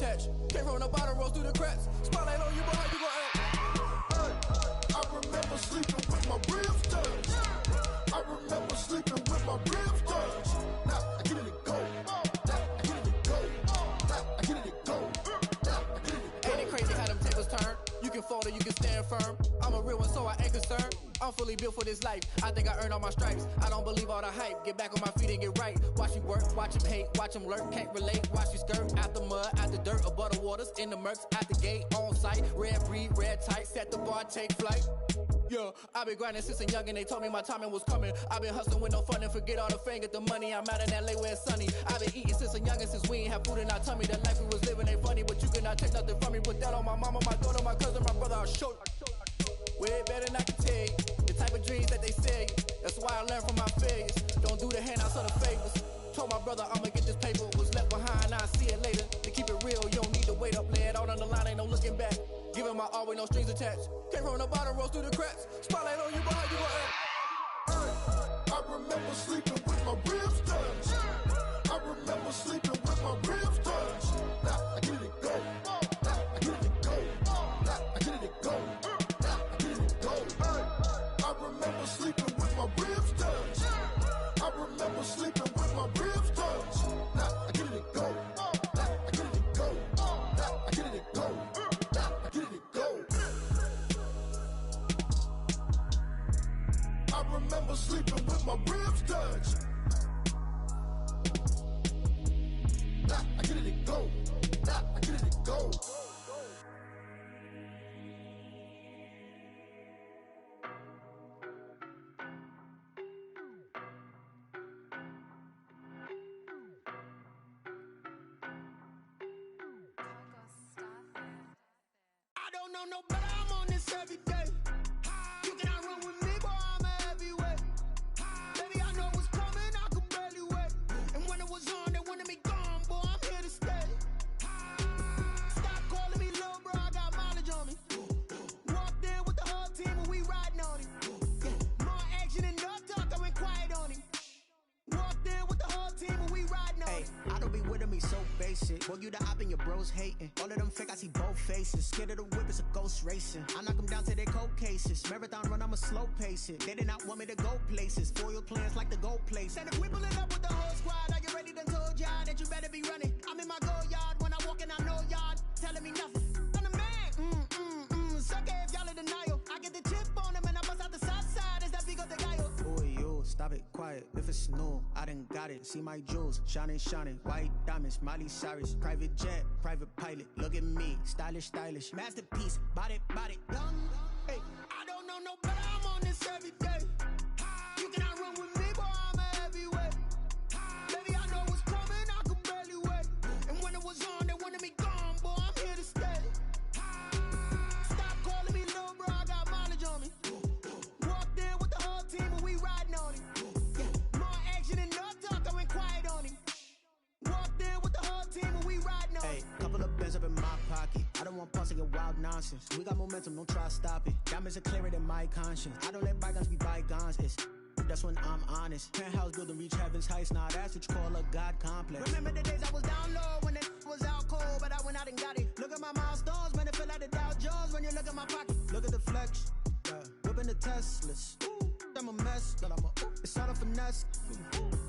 attached. Came from the bottom, rose through the cracks. Spotlight on you, but how you gon' act? I remember sleeping with my ribs touched. I remember sleeping with my ribs touched. Now I get it go. Now I get it go. Now I get it go. Now I get it go. Ain't it crazy how them tables turn? You can fall or you can stand firm. I'm a real one, so I ain't concerned. I'm fully built for this life. I think I earned all my stripes. I don't believe all the hype. Get back on my feet and get right. Watch me work, watch him hate, watch him lurk. Can't relate, watch you skirt. Out the mud, out the dirt, above the waters, in the murks, out the gate, on site. Red breed, red tight, set the bar, take flight. Yeah, I been grinding since a young and they told me my timing was coming. I been hustling with no fun and forget all the fame, get the money. I'm out in LA where it's sunny. I been eating since a young and since we ain't have food in our tummy. The life we was living ain't funny, but you cannot take nothing from me. Put that on my mama, my daughter, my cousin, my brother, I'll show you. Way better than I can tell you. The type of dreams that they sell you. That's why I learned from my failures. Don't do the handouts or the favors. Told my brother I'ma get this paper. Was left behind, I'll see it later. To keep it real, you don't need to wait up. Lay it out on the line, ain't no looking back. Giving my all with no strings attached. Came from the bottom, rose through the cracks. Spotlight on you, but how you gon' act? I remember sleeping with my ribs touched. I remember sleeping with my ribs touched. Now I get it go. Now I get it go. Now I get it go. Now I get it go. I remember sleeping with my ribs touched. I remember sleeping with my ribs touched. Now I get it go. Now I get it go. Now I get it go. Now I get it go. I remember sleeping with my ribs touched. Now I get it go. Now I get it go. I don't know no better, I'm on this every day. You cannot run with me, boy, I'm a heavyweight. Baby, I know what's coming, I could barely wait. And when it was on, they wanted me gone, boy, I'm here to stay. Stop calling me little bro, I got mileage on me. Walked in with the whole team and we riding on him. More action and no talk, I went quiet on him. Walked in with the whole team and we riding on him. I don't be with him, he's so basic. Boy, you the op and your bros hating. All of them fake, I see both faces. Scared of the whip, it's a ghost racing. I knock them down to their cold cases. Marathon run, I'ma slow pace it. They did not want me to go places. Foil plans like the gold place. And if we pulling up with the whole squad, are you ready? Done told y'all that you better be running. I'm in my go yard when I walk in, I know y'all telling me nothing. I'm the man, sucker if y'all in denial. I get the chip on them and I bust out the south side. Is that big of the guy? Boy, you, stop it, quiet. If it's new, I done got it. See my jewels, shining, shining. White diamonds, Miley Cyrus. Private jet, private pilot. Look at me, stylish, stylish. Masterpiece, body, young. Hey, I don't know no better, I'm on this every day. You cannot run with me, boy, I'm a heavyweight. Baby, I know what's coming, I could barely wait. And when it was on, they wanted me gone, boy, I'm here to stay. Stop calling me little bro, I got mileage on me. Walked in with the whole team and we riding on him. More action and no talk, I went quiet on him. Walked in with the whole team and we riding on him. Hey, couple of bins up in my pocket. I don't want pulse to get wild nonsense. We got momentum, don't try to stop it. Diamonds are clearer than my conscience. I don't let bygones be bygones. It's that's when I'm honest. Penthouse building reach heaven's heights. Nah, that's what you call a God complex. Remember the days I was down low when it was out cold, but I went out and got it. Look at my milestones, man, it feel like the Dow Jones when you look at my pocket. Look at the flex, yeah. Whipping the Teslas. Ooh, I'm a mess, but I'm a it's all a finesse.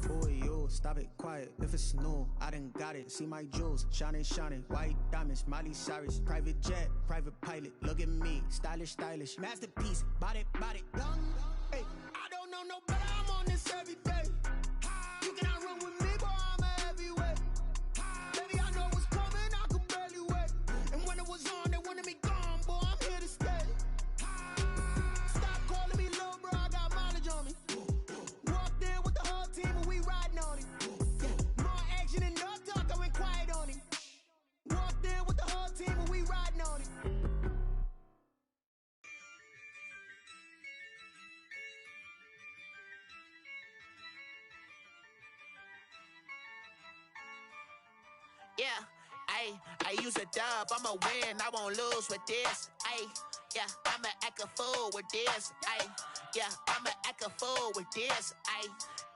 Boy, you, stop it, quiet. If it's new, I done got it. See my jewels, shining, shining. White diamonds, Miley Cyrus. Private jet, private pilot. Look at me, stylish, stylish. Masterpiece, body, young. Hey, I don't know no better, I'm on this every day. You cannot run with me, boy, I'm a heavyweight. Baby, I know what's coming, I could barely wait. And when it was on, they wanted me gone, boy, I'm here to stay. Stop calling me little bro, I got mileage on me. Walked in with the whole team and we riding on him. More action and no talk, I went quiet on him. Walked in with the whole team and we riding on him. Yeah, I use a dub, I'ma win, I won't lose with this. Yeah, I'ma act a fool with this. Yeah, I'ma act a fool with this.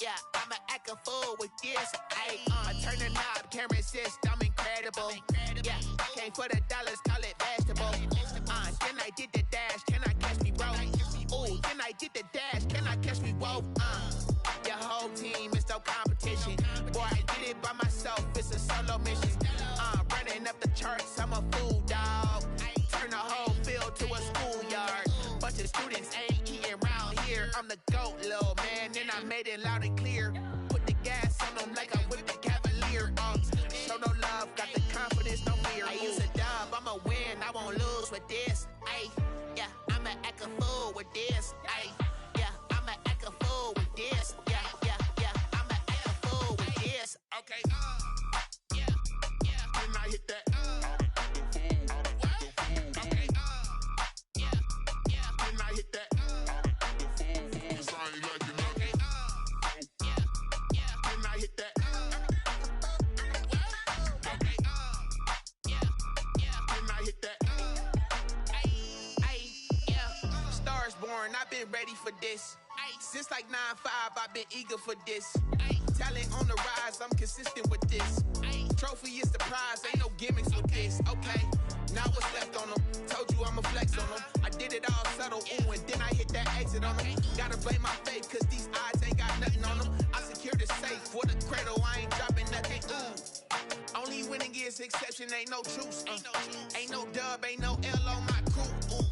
Yeah, I'ma act a fool with this. I turn the knob, camera assist, I'm incredible. Yeah, came for the dollars, call it basketball. Then I did the dash, can I catch me, bro? Ooh, then I did the dash, can I catch me, whoa? Your whole team is no competition. Boy, I did it by myself, it's a solo mission. Running up the charts, I'm a fool, dog. Turn the whole field to a schoolyard. Bunch of students ain't eating round here. I'm the GOAT, little man, and I made it loud and clear. Put the gas on them like I whipped the Cavalier. Show no love, got the confidence, no fear. I use a dub, I'ma win, I won't lose with this. Ay, yeah, I'ma act a fool with this. Ay, yeah, I'ma act a fool with this. Yeah, yeah, yeah, I'ma act a fool with this. Okay, yeah, yeah. Then I hit that. Okay, yeah, yeah. Then I hit that. Cause I ain't like it. Okay, yeah, yeah. Then I hit that. Okay, yeah, yeah. Then I hit that. Yeah. Stars born, I've been ready for this. Since like 9-5, I've been eager for this. Talent on the rise, I'm consistent with this. Trophy is the prize, ain't no gimmicks with this. Okay, now what's left on them? Told you I'ma flex on them. I did it all subtle, ooh, and then I hit that exit on them. Gotta blame my faith, cause these odds ain't got nothing on them. I secured the safe for the cradle, I ain't dropping nothing, ooh. Only winning is exception, ain't no truce. Ain't no dub, ain't no L on my crew. Ooh.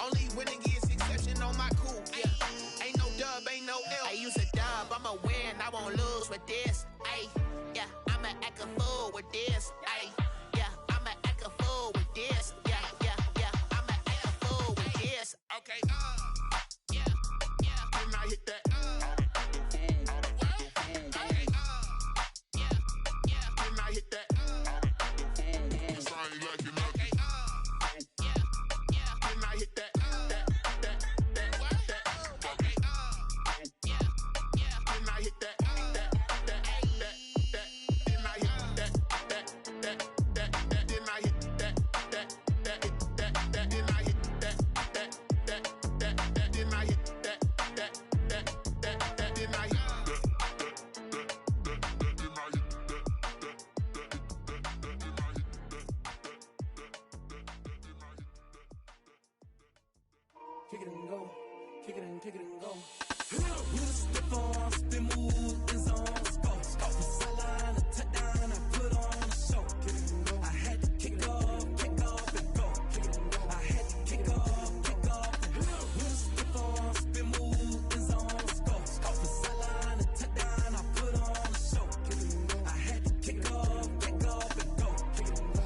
Only winning is exception on my crew. Yeah. Ain't no dub, ain't no L. I use a dub, I'ma win, I won't lose with this. Ay, yeah, I'ma act a fool with this. Ay, yeah, I'ma act a fool with this. Yeah, yeah, yeah, I'ma act a fool with this. Okay, yeah, yeah. Then I hit that. Okay, yeah, yeah. Then I hit that. Cause I ain't like it. Okay, yeah, yeah. Then I hit that. Kick it and go, kick it and go. With a stiff arm, spin move, in zone, let's go. From sideline to touchdown, I put on a show. I had to kick off and go. I had to kick off and go. With a stiff arm, spin move, in zone, let's go. From sideline to touchdown, I put on a show. I had to kick off and go.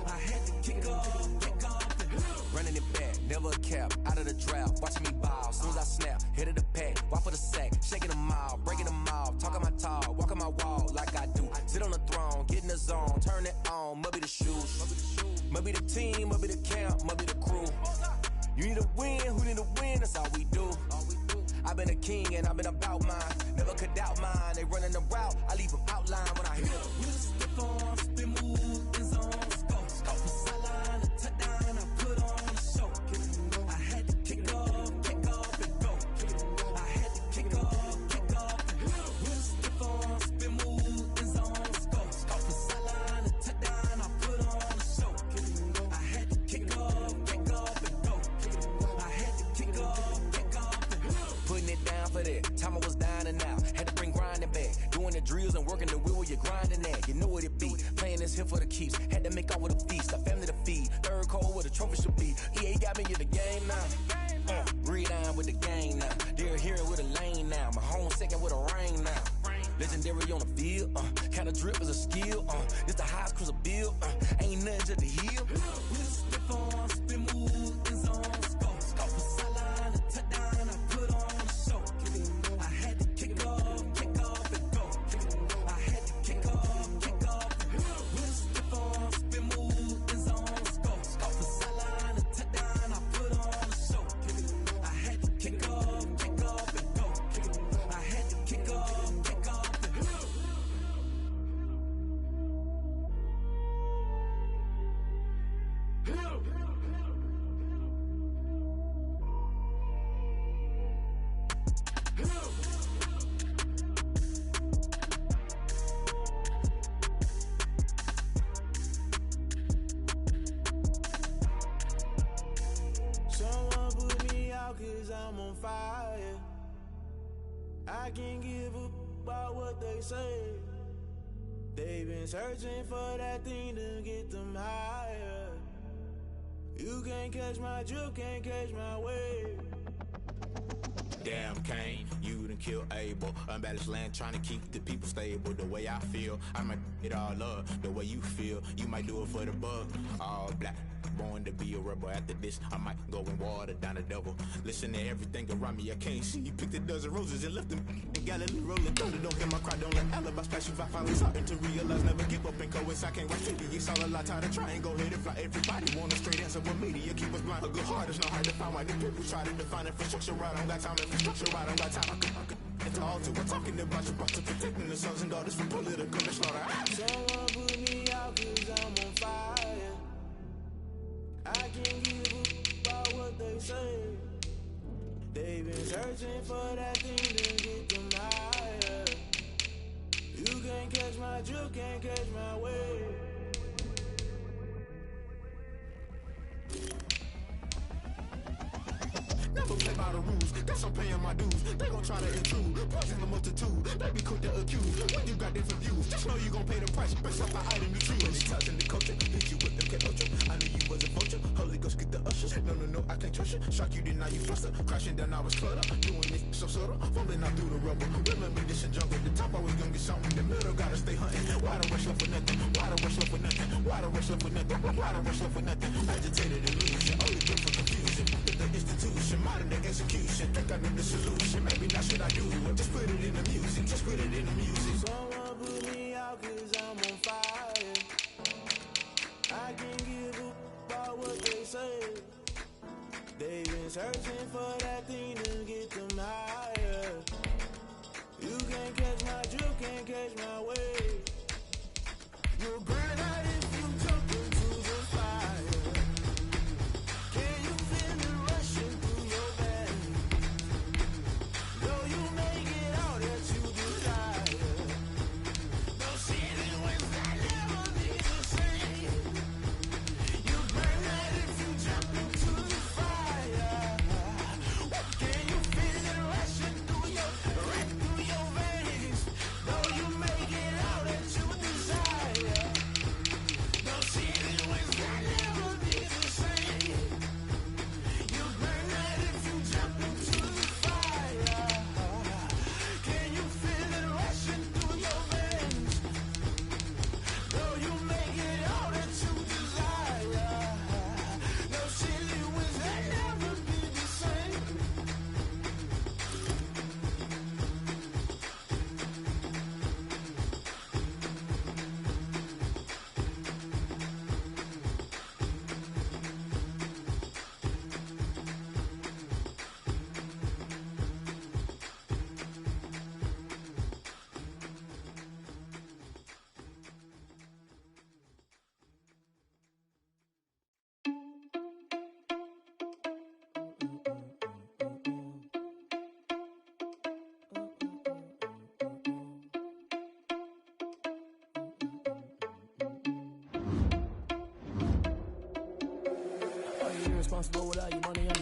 I had to kick off and go. Running it back, never a cap, out of the draft, watching me ball, soon as I snap, head of the pack, walk for the sack, shaking them all, breaking them off, talking my talk, walking my wall like I do, sit on the throne, get in the zone, turn it on, must be the shoes, must be the team, must be the camp, must be the crew, you need a win, who need a win, that's all we do, I've been a king and I've been about mine, never could doubt mine, they running the route, I leave them outline when I hit them. You just step on, spin move, in zone, let's go. From sideline to touchdown, I put on a show. I had to kick off and go. I had to kick off and go. You just step on, spin move, in zone, let's go. From sideline to touchdown, I put on a show. I had to kick off and go. I had to kick off and go. Putting it down for that, time I was down and out, had to bring grinding back, doing the drills and working the wheel where you're grinding at, you know what it be, playing this here for the keeps, had to make off with a feast, a family to feed, third cold where the trophy should be, EA got me in the game now, breathe down with the game now, they're here with a lane now, my home second with a rain now, legendary on the field, kind of drip is a skill, this the highest cruiser bill, ain't nothing just the hill. We just step on, spin move, in zone, let's go. From sideline to touchdown, I put on a show. I had to kick off and go. I had to kick off and go. We just step on, spin move, in zone, let's go. From sideline to touchdown, I put on a show. I had to kick off and go. I had to kick off and go. I'm on fire. I can't give up about what they say. They've been searching for that thing to get them higher. You can't catch my drift, can't catch my wave. Damn, Kane, you done killed Abel. Unbalanced land, trying to keep the people stable. The way I feel, I might it all up. The way you feel, you might do it for the buck. All black, born to be a rebel. After this, I might go and water down the devil. Listen to everything around me, I can't see. Picked a dozen roses and left them in Galilee rolling thunder. Don't hear my cry, don't let alibis pass you by. Finally starting to realize, never give up and coincide. Can't write figure, it's all a lot. Tired of trying, go ahead and fly. Everybody want a straight answer with media. Keep us blind, a good heart is not hard to find. Why the people try to define infrastructure right? I don't got time, infrastructure right, I don't got time. I could into all two. We're talking about you, about to protecting the sons and daughters from political and slaughter. Someone put me out cause I'm on fire. I can't give up about what they say. They've been searching for that thing to get them higher. You can't catch my drift, can't catch my wave. Never play by the rules, guess I'm paying my dues. They gon' try to intrude, poison the multitude. They be quick to accuse, when you got different views. Just know you gon' pay the price, based off the item you choose. Many times in the culture, hit you with them ultra. I knew you was a vulture, Holy Ghost get the ushers. No, I can't trust you. Shock you, then now you fluster. Crashing down, I was cluttered. Doing this so subtle, falling out through the rubble. Remember this in jungle, the top I was gonna get something. The middle gotta stay hunting. Why the rush left for nothing? Why the rush left for nothing? Why the rush left for nothing? Why the rush left for nothing? Agitated illusion, only good for confusion. The institution, modern day execution. Think I know the solution. Maybe not should I do it? Just put it in the music. Just put it in the music. Someone put me out cause I'm on fire. I can't give up about what they say. They've been searching for that thing to get them higher. You can't catch my drift, can't catch my wave. You'll burn out if you jump into the fire. Can you feel it rushing through your veins? Though you may get all that you desire. No ceiling when that never be the same. You burn out if you jump into the fire. Can you feel it rushing through your veins? Though you may get all that you desire. No ceiling when that never be the same. You burn out if you jump into the fire. Can you feel it rushing through your veins? Though you may get all that you desire. No ceiling when that never be the same. Are you irresponsible without your money or not?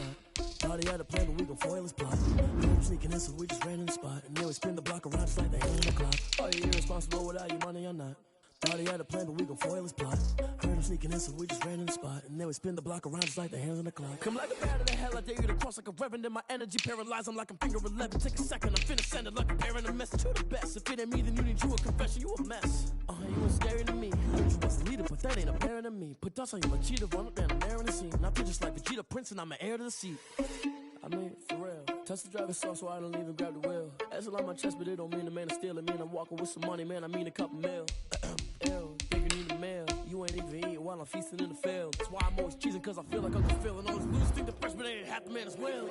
Thought he had a plan, but we gon' foil his plot. Heard him sneaking in, so we just ran in the spot. And then we spin the block around just like the hand on the clock. Are you irresponsible without your money or not? Thought he had a plan, but we gon' foil his plot. Heard him sneaking in, so we just ran in the spot. And then we spin the block around just like the hands on the clock. Come like a bat of the hell, I dare you to cross like a reverend. In my energy paralyzed, I'm like I'm finger 11. Take a second, I'm finna send it like a parent a message to the best. If it ain't me, then you need you a confession, you a mess. You was scary to me. I heard you was a leader, but that ain't apparent to me. Put dust on you like cheetah, run up and I'm there in the scene. Now I just like Vegeta Prince and I'm an heir to the seat. I mean, for real. Touch the driver's sauce so I don't even grab the wheel. That's on my chest, but it don't mean the man is stealing. Mean I'm walking with some money, man, I mean a couple mil. Ew, think you need a mail. You ain't even eating while I'm feasting in the field. That's why I'm always cheesing, cause I feel like I'm fulfilling all this loose. Think the freshman ain't half the man as well.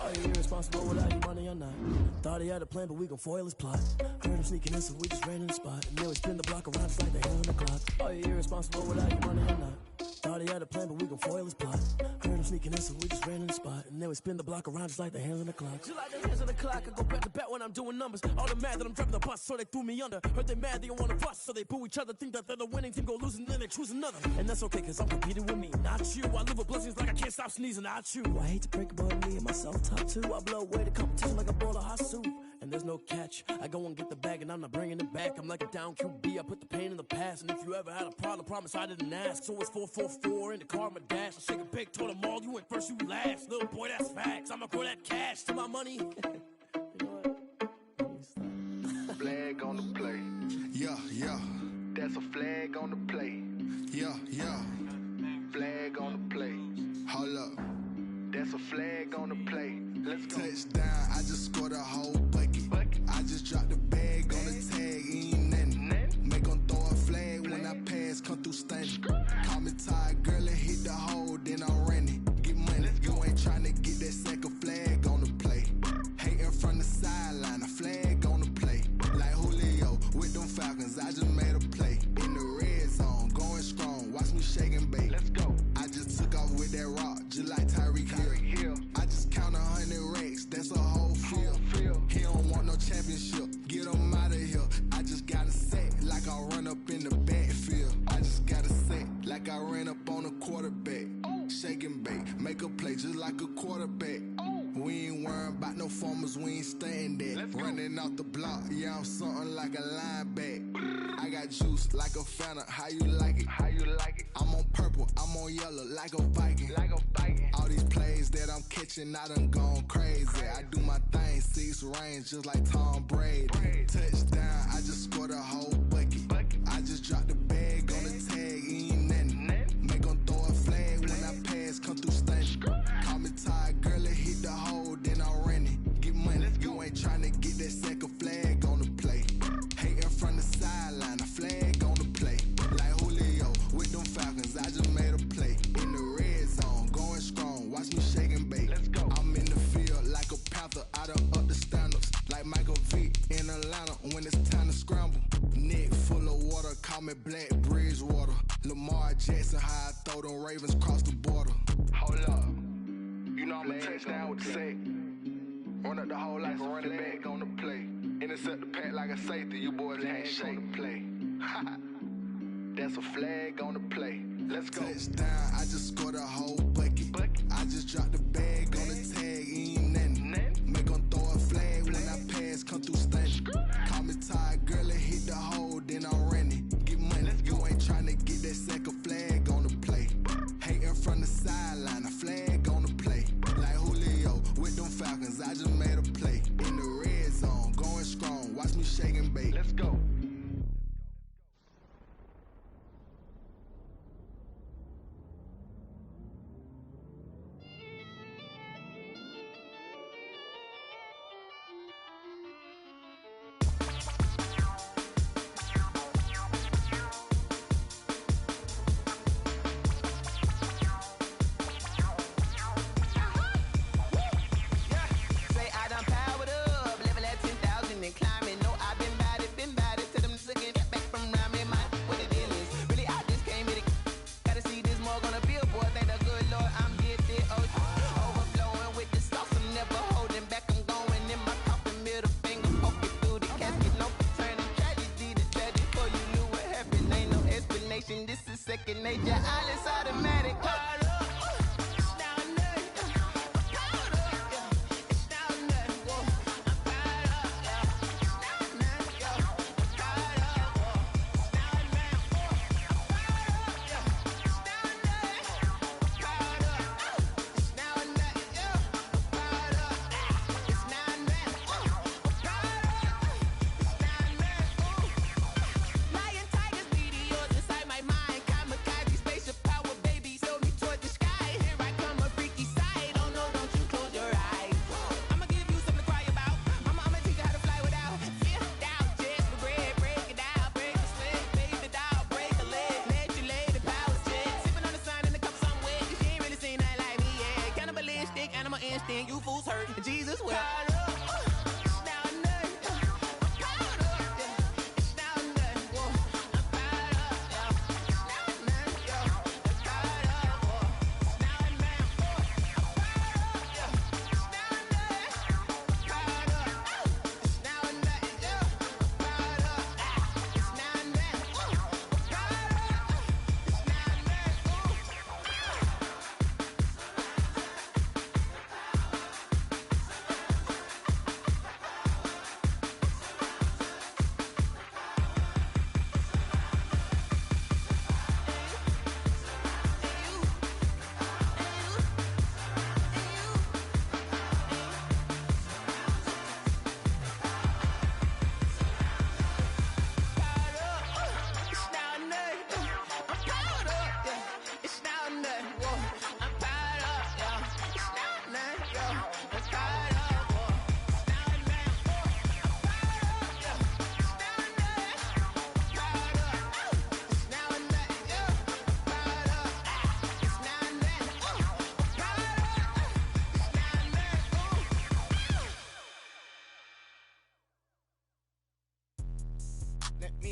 Are you irresponsible without your money or not? Thought he had a plan, but we gon' foil his plot. Heard him sneaking in, so we just ran in the spot. And then we spin the block around just like the hands on the clock. Are you irresponsible without your money or not? Thought he had a plan, but we gon' foil his plot. Heard heard him sneaking in, so we just ran in the spot. And then we spin the block around just like the hands on the clock. Just like the hands on the clock, I go back to back when I'm doing numbers. All the mad that I'm driving the bus, so they threw me under. Heard they mad, they don't want to fuss, so they boo each other. Think that they're the winning team, go losing, then they choose another. And that's okay, cause I'm competing with me, not you. I live with blessings like I can't stop sneezing, not you. I hate to break it, but me and myself top two. I blow away the competition like a bowl of hot soup. And there's no catch. I go and get the bag and I'm not bringing it back. I'm like a down QB, I put the pain in the past. And if you ever had a problem, promise I didn't ask. So it's 444 in the car, my dash. I shake a big, told them all, you went first, you last. Little boy, that's facts. I'ma grow that cash to my money. You know what? Flag on the play. Yeah, yeah. That's a flag on the play. Yeah, yeah. Flag on the play. Hold up. That's a flag on the play. Let's go. Touchdown, I just scored a whole bucket. I just dropped the bag on the tag, ain't nothing. Make 'em throw a flag when I pass, come through stunning. Call me tired, girl, and hit the hole, then I'm running. Get money, you ain't tryna get that second flag on the play. Hating from the sideline, a flag on the play. Like Julio with them Falcons, I just made a play. In the red zone, going strong, watch me shake and bake. Let's go. I just took off with that rock, just like Tyreek Hill. I just count 100 racks, that's a whole field. He don't want no championship, get him out of here. I just got a set, like I run up in the backfield. I just got a set, like I ran up on a quarterback. Shake and bake, make a play just like a quarterback. We ain't worrying about no formers, we ain't staying there. Running off the block, yeah, I'm something like a linebacker. I got juice like a Fanta, how you like it? How you like it? I'm on purple, I'm on yellow, like a Viking. Like a Viking. All these plays that I'm catching, I done gone crazy. I do my thing, 6 range, just like Tom Brady. Touchdown, I just scored a whole bucket. I just dropped the bag on the tag, ain't nothing. Make 'em throw a flag when I pass, come through stunning. Call me tired, girl, and hit the hole, then I'm running. Get money, you ain't tryna get that second flag on the play. Hating from the sideline, a flag on the play. Like Julio with them Falcons, I just made a play. In the red zone, going strong, watch me shake and bake. Let's go. I'm in the field like a Panther, I done up the standards. Like Michael Vick in Atlanta when it's time to scramble. Neck full of water, call me Black Bridgewater. Lamar Jackson, how I throw them Ravens cross the border. Hold up. You know I'm a touchdown with the sack. Run up the whole like a running back on the play. Intercept the pack like a safety. You boys ain't shake the play. That's a flag on the play. Let's go. Touchdown, I just scored a whole bucket. I just dropped the bag on the tag, ain't nothing. Make 'em throw a flag when I pass, come through stunning. Call me tired, girl, and hit the hole, then I'm running. Get money, you ain't tryna get that second flag on the play. Hating from the sideline, a flag on the play. Like Julio with them Falcons, I just made a play. In the red zone, going strong, watch me shake and bake. Let's go. Second nature, all is automatic. You fools hurt. Jesus will.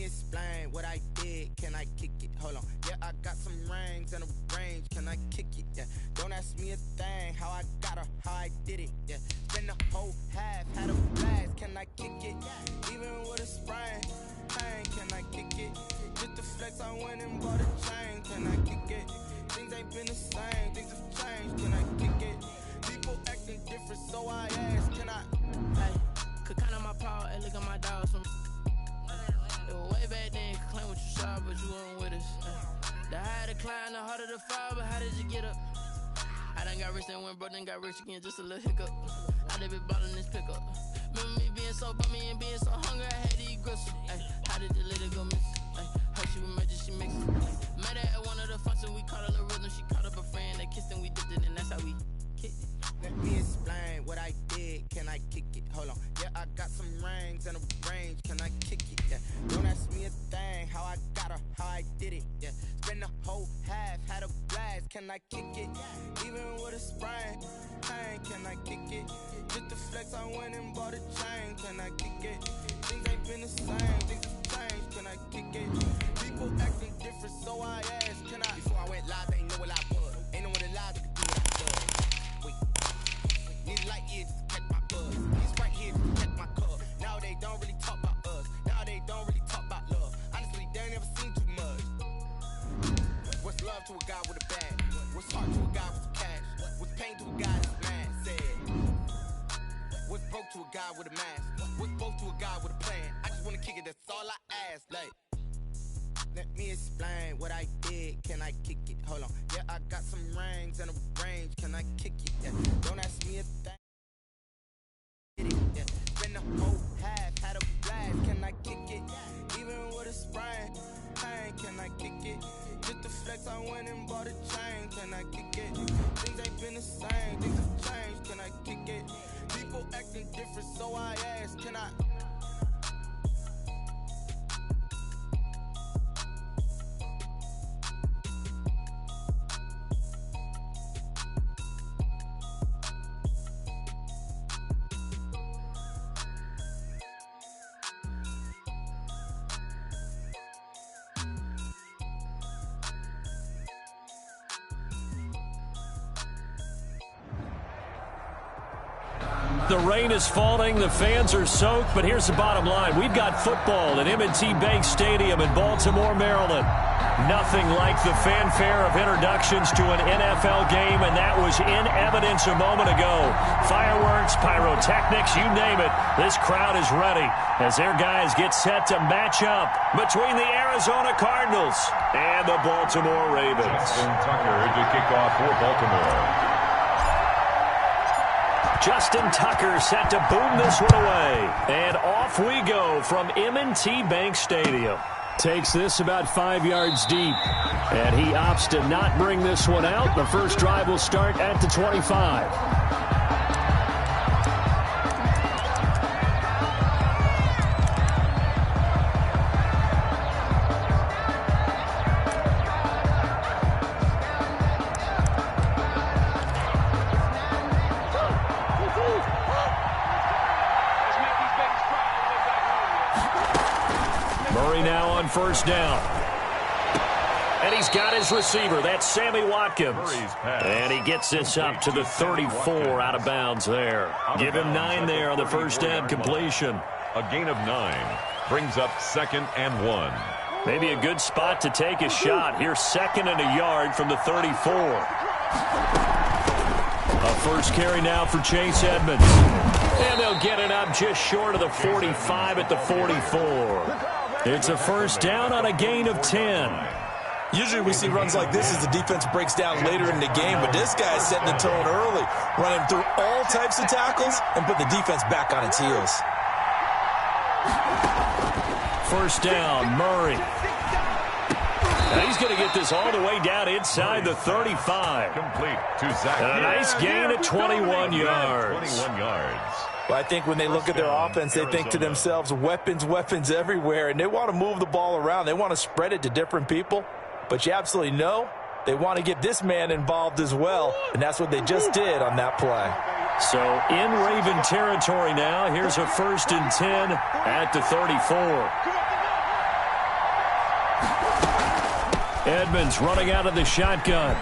explain what I did. Can I kick it? Hold on. Yeah, I got some rings and a range. Can I kick it? Yeah. Don't ask me a thing. How I got her, how I did it. Yeah. Spend the whole half, had a blast. Can I kick it? Even with a sprain. Pain, can I kick it? Just the flex, I went and bought a chain. Can I kick it? Things ain't been the same. Things have changed. Can I kick it? People acting different, so I ask. Can I? Hey, could count on my power and look at my dogs from. It was way back then, could claim what you saw, but you weren't with us. The higher the climb, the harder the fall, but how did you get up? I done got rich, then went broke, then got rich again, just a little hiccup. I done been ballin' this pickup. Remember me being so bummy and being so hungry, I had to eat gristle. Ay, how did the little go miss? Ay, her she was major, she mixed it. Met her at one of the functions, we caught a little rhythm, she caught up a friend, they kissed and we dipped it, and that's how we kicked it. Let me explain what I did. Can I kick it? Hold on. Yeah, I got some rings and a range. Can I kick it? Yeah. Don't ask me a thing. How I got her, how I did it. Yeah. Spend the whole half, had a blast. Can I kick it? Even with a sprain. Pain, can I kick it? Just the flex, I went and bought a chain. Can I kick it? Things ain't been the same. Things have changed. Can I kick it? People acting different, so I asked. Can I? Before I went live, they ain't know what I was. Ain't no one alive that could do what I done. Need a light years to catch my buzz. These right here to catch my cub. Now they don't really talk about us. Now they don't really talk about love. Honestly, they ain't never seen too much. What's love to a guy with a bag? What's heart to a guy with some cash? What's pain to a guy that's mad? Said. What's broke to a guy with a mask? What's broke to a guy with a plan? I just wanna kick it, that's all I ask. Like, let me explain what I did. Can I kick it? Hold on. Yeah, I got some rings and a range. Can I kick it? Yeah. Don't ask me a thing. Yeah. Spend the whole half, had a blast. Can I kick it? Even with a sprain. Pain, can I kick it? Just the flex, I went and bought a chain. Can I kick it? Things ain't been the same. Things have changed. Can I kick it? People acting different, so I ask. Can I? The rain is falling, the fans are soaked, but here's the bottom line. We've got football at M&T Bank Stadium in Baltimore, Maryland. Nothing like the fanfare of introductions to an NFL game, and that was in evidence a moment ago. Fireworks, pyrotechnics, you name it. This crowd is ready as their guys get set to match up between the Arizona Cardinals and the Baltimore Ravens. Justin Tucker to kick off for Baltimore. Justin Tucker set to boom this one away. And off we go from M&T Bank Stadium. Takes this about 5 yards deep. And he opts to not bring this one out. The first drive will start at the 25. First down. And he's got his receiver. That's Sammy Watkins. And he gets this up to the 34 out of bounds there. Give him 9 there on the first down completion. A gain of 9 brings up 2nd and 1. Maybe a good spot to take a shot. Here's 2nd and a yard from the 34. A first carry now for Chase Edmonds. And they'll get it up just short of the 45 at the 44. It's a first down on a gain of 10. Usually we see runs like this as the defense breaks down later in the game, but this guy is setting the tone early, running through all types of tackles and put the defense back on its heels. First down, Murray. And he's going to get this all the way down inside the 35. Complete to Zach. And a nice gain at 21 yards. 21 yards. But I think when they look at their offense, they think to themselves, weapons, weapons everywhere, and they want to move the ball around. They want to spread it to different people. But you absolutely know they want to get this man involved as well, and that's what they just did on that play. So in Raven territory now, here's a 1st and 10 at the 34. Edmonds running out of the shotgun.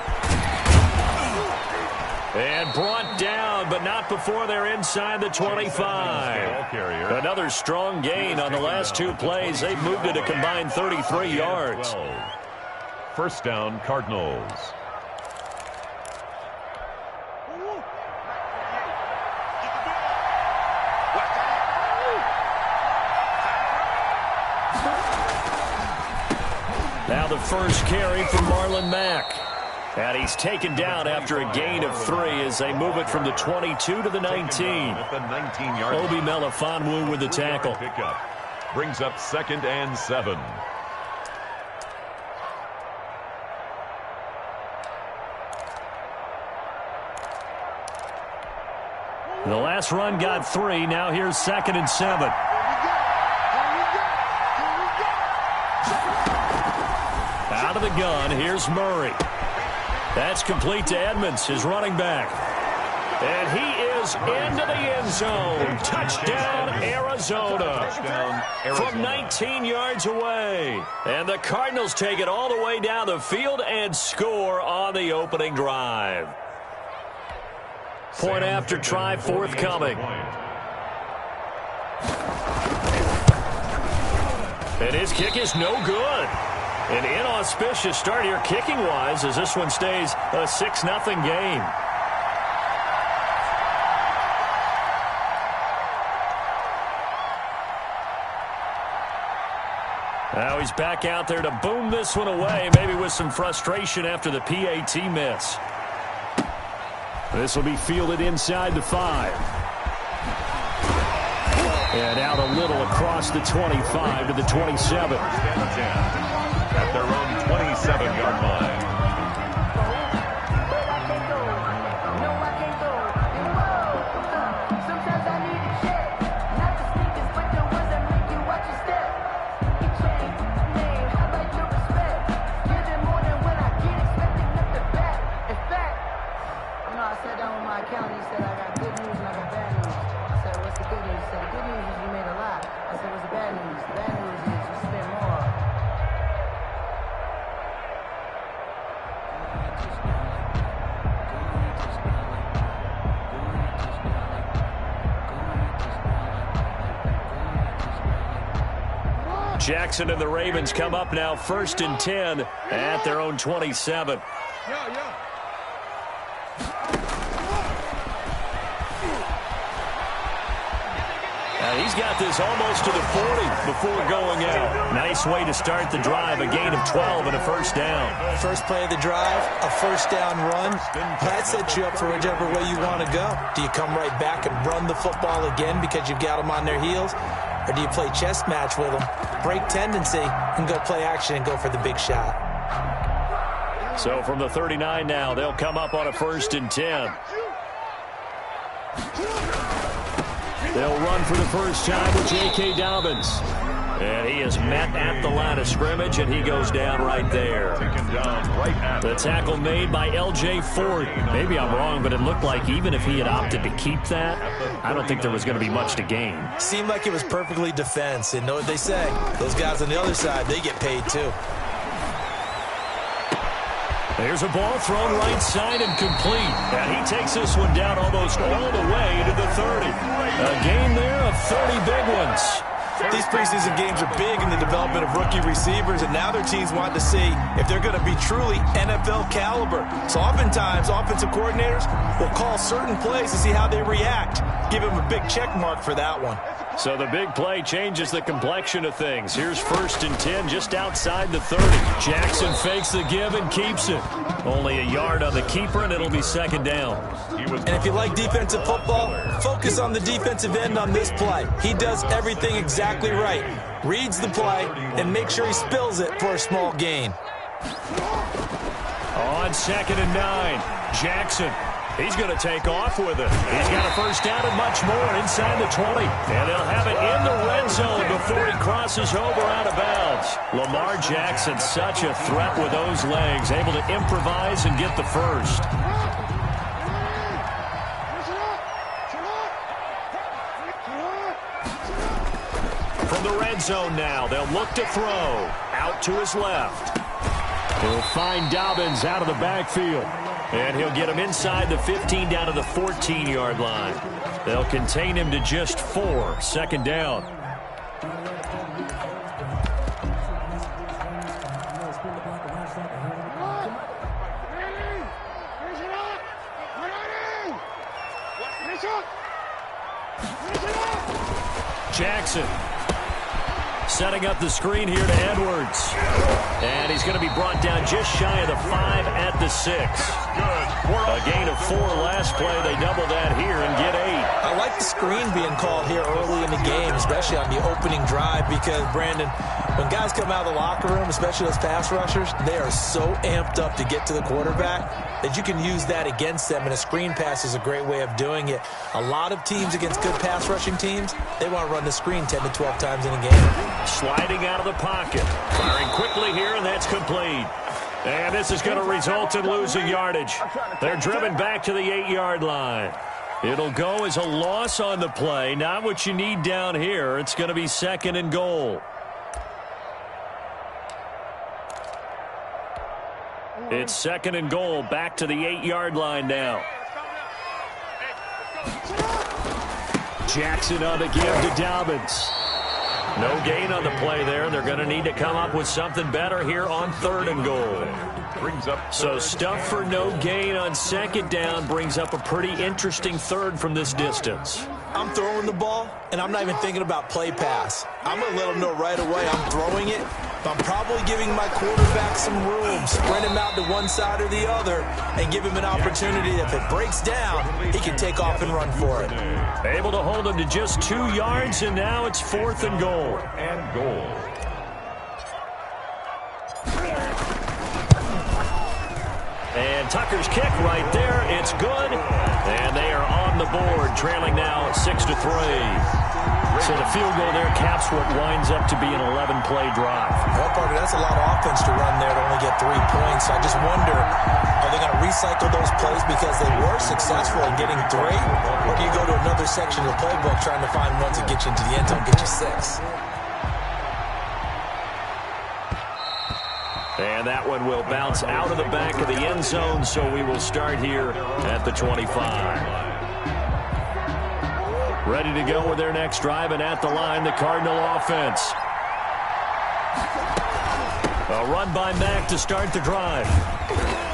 And brought down, but not before they're inside the 25. Another strong gain on the last two plays. They've moved it a combined 33 yards. First down, Cardinals. Now the first carry from Marlon Mack. And he's taken down after a gain of 3 as they move it from the 22 to the 19. Obi Melifonwu with the tackle. Brings up 2nd and 7. The last run got 3. Now here's 2nd and 7. Out of the gun, here's Murray. That's complete to Edmonds, his running back. And he is into the end zone. Touchdown, Arizona. From 19 yards away. And the Cardinals take it all the way down the field and score on the opening drive. Point after try forthcoming. And his kick is no good. An inauspicious start here kicking-wise as this one stays a 6-0 game. Now he's back out there to boom this one away, maybe with some frustration after the PAT miss. This will be fielded inside the 5. And out a little across the 25 to the 27. At their own 27-yard line. I sat down with my accountant. He said, I got good news and I got bad news. I said, what's the good news? He said, the good news is you made a lot. I said, what's the bad news? The bad news is you spent more. Jackson and the Ravens come up now 1st and 10 at their own 27. He's got this almost to the 40 before going out. Nice way to start the drive. A gain of 12 and a first down. First play of the drive, a first down run. That sets you up for whichever way you want to go. Do you come right back and run the football again because you've got them on their heels? Or do you play chess match with them, break tendency, and go play action and go for the big shot? So from the 39 now, they'll come up on a 1st and 10. They'll run for the first time with J.K. Dobbins. And he is met at the line of scrimmage, and he goes down right there. The tackle made by L.J. Ford. Maybe I'm wrong, but it looked like even if he had opted to keep that, I don't think there was going to be much to gain. Seemed like it was perfectly defense. And know what they say? Those guys on the other side, they get paid too. There's a ball thrown right side and complete. And he takes this one down almost all the way to the 30. A gain there of 30 big ones. These preseason games are big in the development of rookie receivers, and now their teams want to see if they're going to be truly NFL caliber. So oftentimes, offensive coordinators will call certain plays to see how they react. Give them a big check mark for that one. So the big play changes the complexion of things. Here's 1st and 10 just outside the 30. Jackson fakes the give and keeps it. Only a yard on the keeper, and it'll be 2nd down. And if you like defensive football, focus on the defensive end on this play. He does everything exactly right. Reads the play and makes sure he spills it for a small gain. On 2nd and 9, Jackson. He's going to take off with it. He's got a first down and much more inside the 20. And they'll have it in the red zone before he crosses over out of bounds. Lamar Jackson, such a threat with those legs, able to improvise and get the first. From the red zone now, they'll look to throw. Out to his left. He'll find Dobbins out of the backfield. And he'll get him inside the 15 down to the 14-yard line. They'll contain him to just 4. Second down. Jackson setting up the screen here to Edwards. And he's going to be brought down just shy of the 5 at the 6. A gain of 4 last play. They double that here and get 8. I like the screen being called here early in the game, especially on the opening drive, because, Brandon, when guys come out of the locker room, especially those pass rushers, they are so amped up to get to the quarterback that you can use that against them, and a screen pass is a great way of doing it. A lot of teams against good pass rushing teams, they want to run the screen 10 to 12 times in a game. Sliding out of the pocket. Firing quickly here, and that's complete. And this is going to result in losing yardage. They're driven back to the 8-yard line. It'll go as a loss on the play. Not what you need down here. It's going to be 2nd and goal. It's 2nd and goal. Back to the 8-yard line now. Jackson on the give to Dobbins. No gain on the play there. They're going to need to come up with something better here on 3rd and goal. So stuff for no gain on 2nd down brings up a pretty interesting 3rd from this distance. I'm throwing the ball, and I'm not even thinking about play pass. I'm going to let them know right away I'm throwing it, but I'm probably giving my quarterback some room, spread him out to one side or the other, and give him an opportunity. If it breaks down, he can take off and run for it. Able to hold him to just 2 yards, and now it's 4th and goal. And Tucker's kick right there. It's good. And they are on the board, trailing now 6-3. So the field goal there caps what winds up to be an 11-play drive. Well, Parker, that's a lot of offense to run there to only get 3 points. I just wonder, are they going to recycle those plays because they were successful in getting 3? Or do you go to another section of the playbook trying to find ones that get you into the end zone, get you 6? And that one will bounce out of the back of the end zone, so we will start here at the 25. Ready to go with their next drive, and at the line, the Cardinal offense. A run by Mack to start the drive.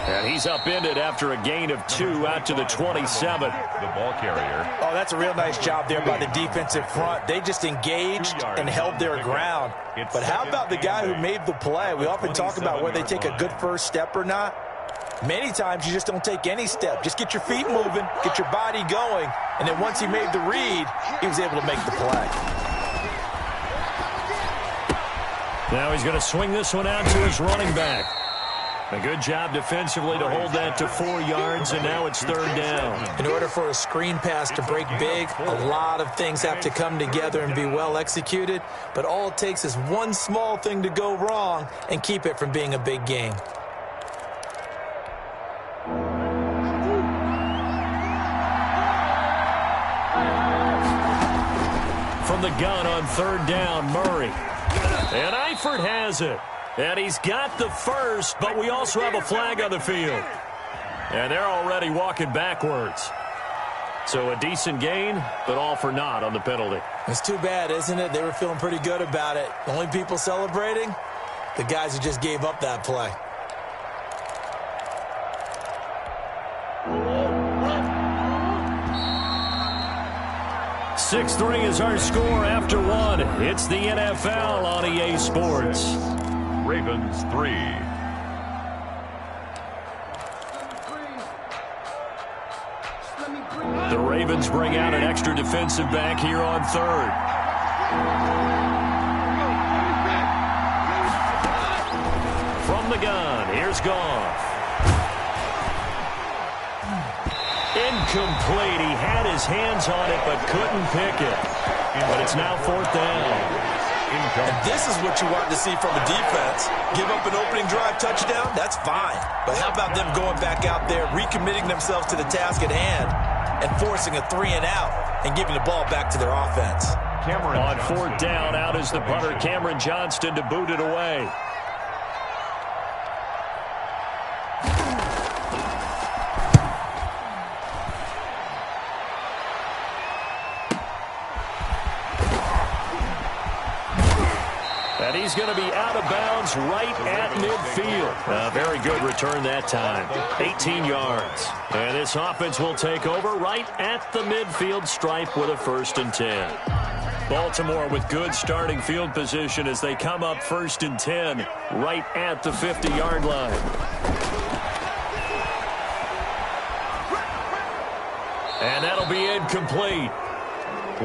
And he's upended after a gain of 2 out to the 27. The ball carrier. Oh, that's a real nice job there by the defensive front. They just engaged and held their ground. But how about the guy who made the play? We often talk about whether they take a good first step or not. Many times you just don't take any step. Just get your feet moving, get your body going, and then once he made the read, he was able to make the play. Now he's going to swing this one out to his running back. A good job defensively to hold that to 4 yards, and now it's 3rd down. In order for a screen pass to break big, a lot of things have to come together and be well executed, but all it takes is one small thing to go wrong and keep it from being a big gain. From the gun on 3rd down, Murray. And Eifert has it. And he's got the first, but we also have a flag on the field. And they're already walking backwards. So a decent gain, but all for naught on the penalty. It's too bad, isn't it? They were feeling pretty good about it. The only people celebrating, the guys who just gave up that play. .6-3 is our score after 1. It's the NFL on EA Sports. Ravens 3. The Ravens bring out an extra defensive back here on 3rd. From the gun, here's Goff. Incomplete. He had his hands on it, but couldn't pick it. But it's now 4th down. And this is what you want to see from a defense. Give up an opening drive touchdown, that's fine. But how about them going back out there, recommitting themselves to the task at hand, and forcing a 3-and-out and giving the ball back to their offense. On 4th down, out is the punter, Cameron Johnston, to boot it away. he's going to be out of bounds right at midfield. A very good return that time. 18 yards. And this offense will take over right at the midfield stripe with a 1st and 10. Baltimore with good starting field position as they come up 1st and 10 right at the 50-yard line. And that'll be incomplete.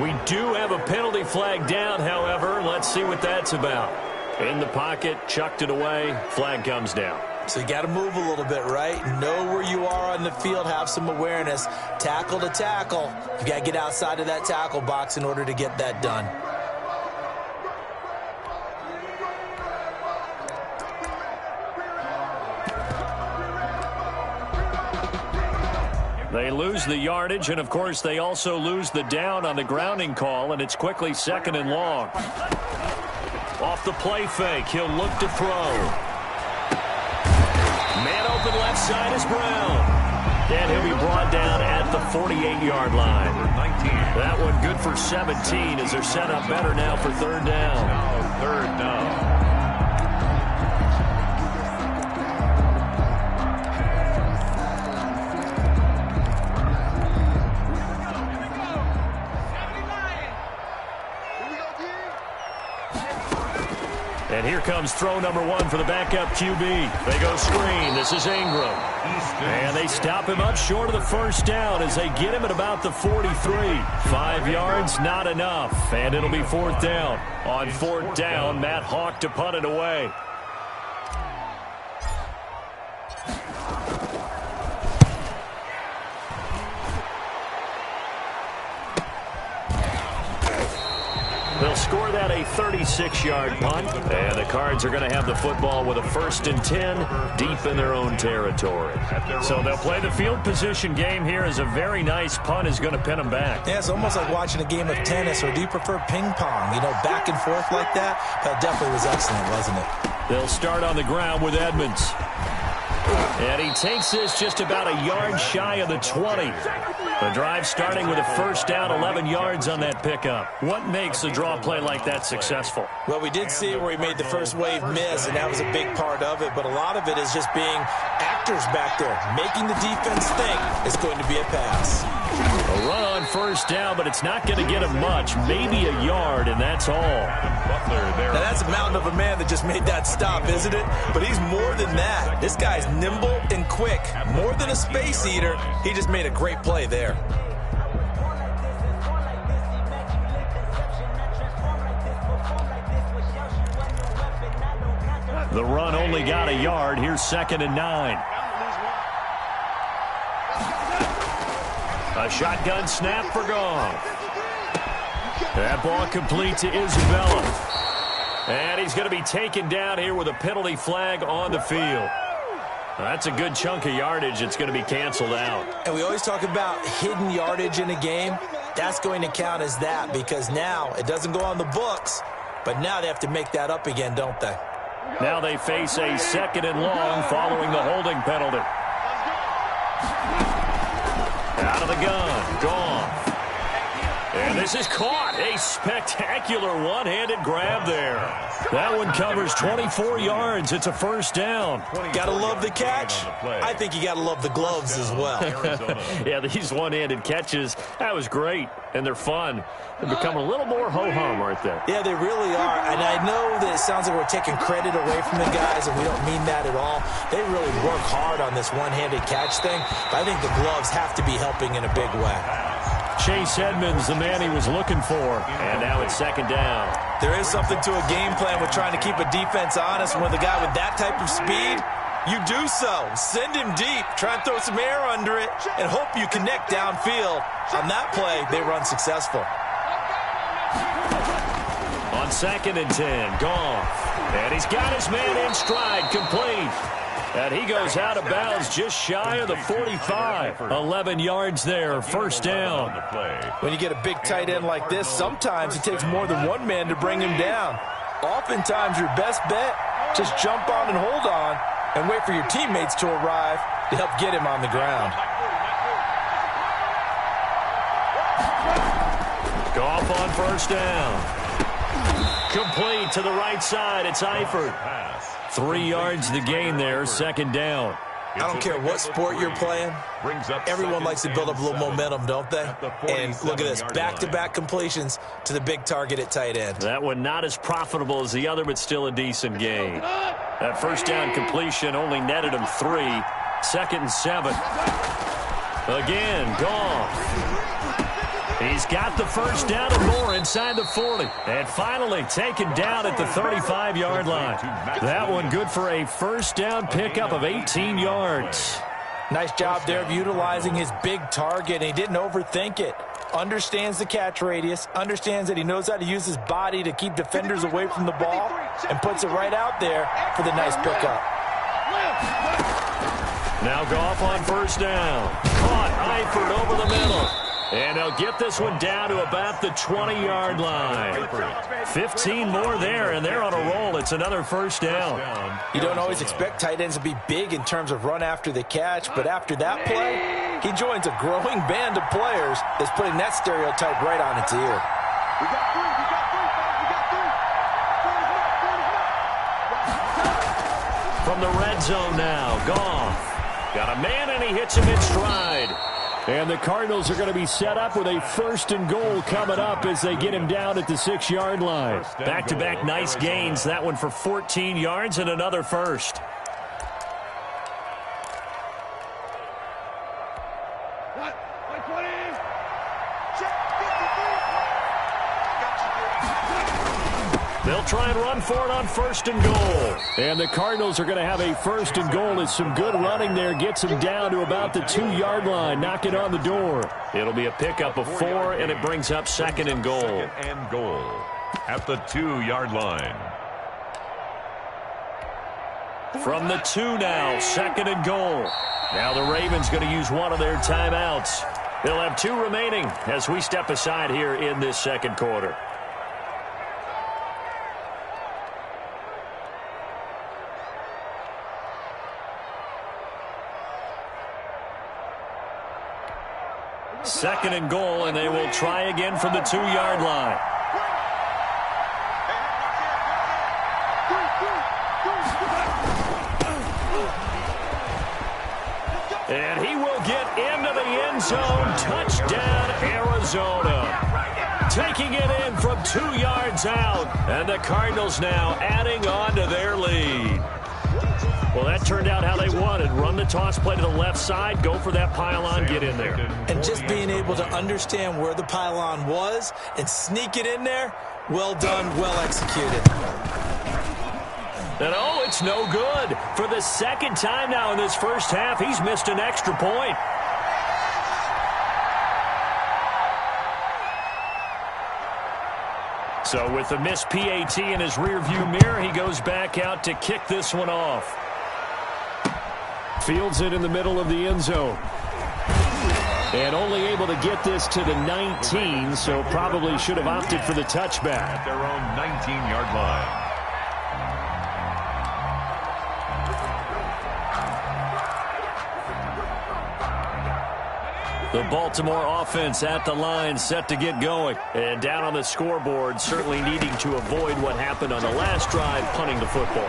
We do have a penalty flag down, however. Let's see what that's about. In the pocket, chucked it away, flag comes down. So you got to move a little bit, right? Know where you are on the field, have some awareness. Tackle to tackle. You got to get outside of that tackle box in order to get that done. They lose the yardage, and, of course, they also lose the down on the grounding call, and it's quickly 2nd and long. Off the play fake, he'll look to throw. Man open left side is Brown. And he'll be brought down at the 48-yard line. That one good for 17 as they're set up better now for 3rd down. Now 3rd down. And here comes throw number 1 for the backup QB. They go screen. This is Ingram. And they stop him up short of the 1st down as they get him at about the 43. 5 yards, not enough. And it'll be 4th down. On 4th down, Matt Hawk to punt it away. They'll score that a 36-yard punt, and the Cards are going to have the football with a 1st and 10 deep in their own territory. So they'll play the field position game here as a very nice punt is going to pin them back. Yeah, it's almost like watching a game of tennis, or do you prefer ping pong? You know, back and forth like that? That definitely was excellent, wasn't it? They'll start on the ground with Edmonds. And he takes this just about a yard shy of the 20. The drive starting with a 1st down, 11 yards on that pickup. What makes a draw play like that successful? Well, we did see where he made the first wave miss, and that was a big part of it. But a lot of it is just being actors back there, making the defense think it's going to be a pass. A run on 1st down, but it's not going to get him much. Maybe a yard, and that's all. Now, that's a mountain of a man that just made that stop, isn't it? But he's more than that. This guy's nimble and quick. More than a space eater, he just made a great play there. The run only got a yard. Here's 2nd and 9. A shotgun snap for Goff. That ball complete to Isabella. And he's going to be taken down here with a penalty flag on the field. That's a good chunk of yardage. It's going to be canceled out. And we always talk about hidden yardage in a game. That's going to count as that because now it doesn't go on the books, but now they have to make that up again, don't they? Now they face a 2nd and long following the holding penalty. Out of the gun, Goff. And this is caught. A spectacular one-handed grab there. That one covers 24 yards. It's a 1st down. Got to love the catch. I think you got to love the gloves as well. Yeah, these one-handed catches, that was great. And they're fun. They're becoming a little more ho-hum, aren't they? Yeah, they really are. And I know that it sounds like we're taking credit away from the guys, and we don't mean that at all. They really work hard on this one-handed catch thing. But I think the gloves have to be helping in a big way. Chase Edmonds, the man he was looking for. And now it's 2nd down. There is something to a game plan with trying to keep a defense honest. With a guy with that type of speed, you do so. Send him deep. Try and throw some air under it and hope you connect downfield. On that play, they run successful. On 2nd and 10, Goff. And he's got his man in stride, complete. And he goes out of bounds just shy of the 45. 11 yards there, 1st down. When you get a big tight end like this, sometimes it takes more than one man to bring him down. Oftentimes, your best bet, just jump on and hold on and wait for your teammates to arrive to help get him on the ground. Goff on 1st down. Complete to the right side. It's Eifert. 3 yards the gain there, second down. I don't care what sport you're playing. Everyone likes to build up a little momentum, don't they? And look at this, back-to-back completions to the big target at tight end. That one not as profitable as the other, but still a decent gain. That first down completion only netted him 3. 2nd and 7. Again, Goff. He's got the first down and more inside the 40. And finally taken down at the 35-yard line. That one good for a first down pickup of 18 yards. Nice job there of utilizing his big target. He didn't overthink it. Understands the catch radius. Understands that he knows how to use his body to keep defenders away from the ball. And puts it right out there for the nice pickup. Now Goff on first down. Caught Eifert over the middle. And they'll get this one down to about the 20-yard line. 15 more there, and they're on a roll. It's another first down. You don't always expect tight ends to be big in terms of run after the catch, but after that play, he joins a growing band of players that's putting that stereotype right on its ear. From the red zone now, Goff. Got a man, and he hits him in stride. And the Cardinals are going to be set up with a 1st and goal coming up as they get him down at the 6-yard line. Back-to-back nice gains. That one for 14 yards and another first. They'll try and run for it on 1st and goal. And the Cardinals are going to have a 1st and goal as some good running there gets them down to about the 2-yard line. Knock it on the door. It'll be a pickup of 4, and it brings up 2nd and goal. 2nd and goal at the 2-yard line. From the 2 now, 2nd and goal. Now the Ravens going to use one of their timeouts. They'll have 2 remaining as we step aside here in this 2nd quarter. Second and goal, and they will try again from the 2-yard line. And he will get into the end zone. Touchdown, Arizona. Taking it in from 2 yards out. And the Cardinals now adding on to their lead. Well, that turned out how they wanted. Run the toss play to the left side, go for that pylon, get in there. And just being able to understand where the pylon was and sneak it in there, well done, well executed. And oh, it's no good. For the 2nd time now in this first half, he's missed an extra point. So with the missed PAT in his rearview mirror, he goes back out to kick this one off. Fields it in the middle of the end zone. And only able to get this to the 19, so probably should have opted for the touchback. At their own 19-yard line. The Baltimore offense at the line, set to get going. And down on the scoreboard, certainly needing to avoid what happened on the last drive, punting the football.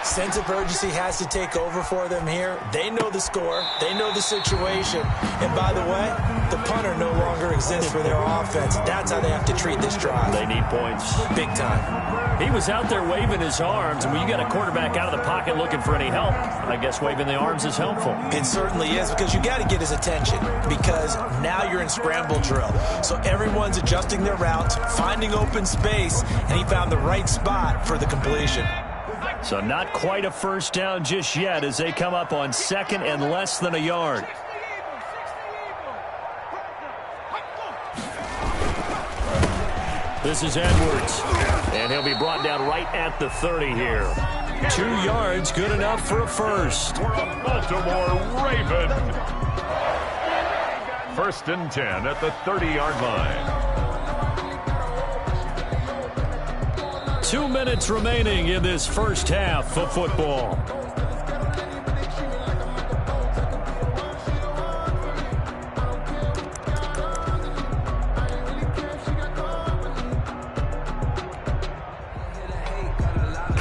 Sense of urgency has to take over for them here. They know the score. They know the situation. And by the way, the punter no longer exists for their offense. That's how they have to treat this drive. They need points. Big time. He was out there waving his arms, and when you got a quarterback out of the pocket looking for any help, I guess waving the arms is helpful. It certainly is, because you got to get his attention, because now you're in scramble drill. So everyone's adjusting their routes, finding open space, and he found the right spot for the completion. So not quite a first down just yet as they come up on 2nd and less than a yard. This is Edwards, and he'll be brought down right at the 30 here. 2 yards, good enough for a first. For a Baltimore Raven. 1st and 10 at the 30-yard line. 2 minutes remaining in this first half of football.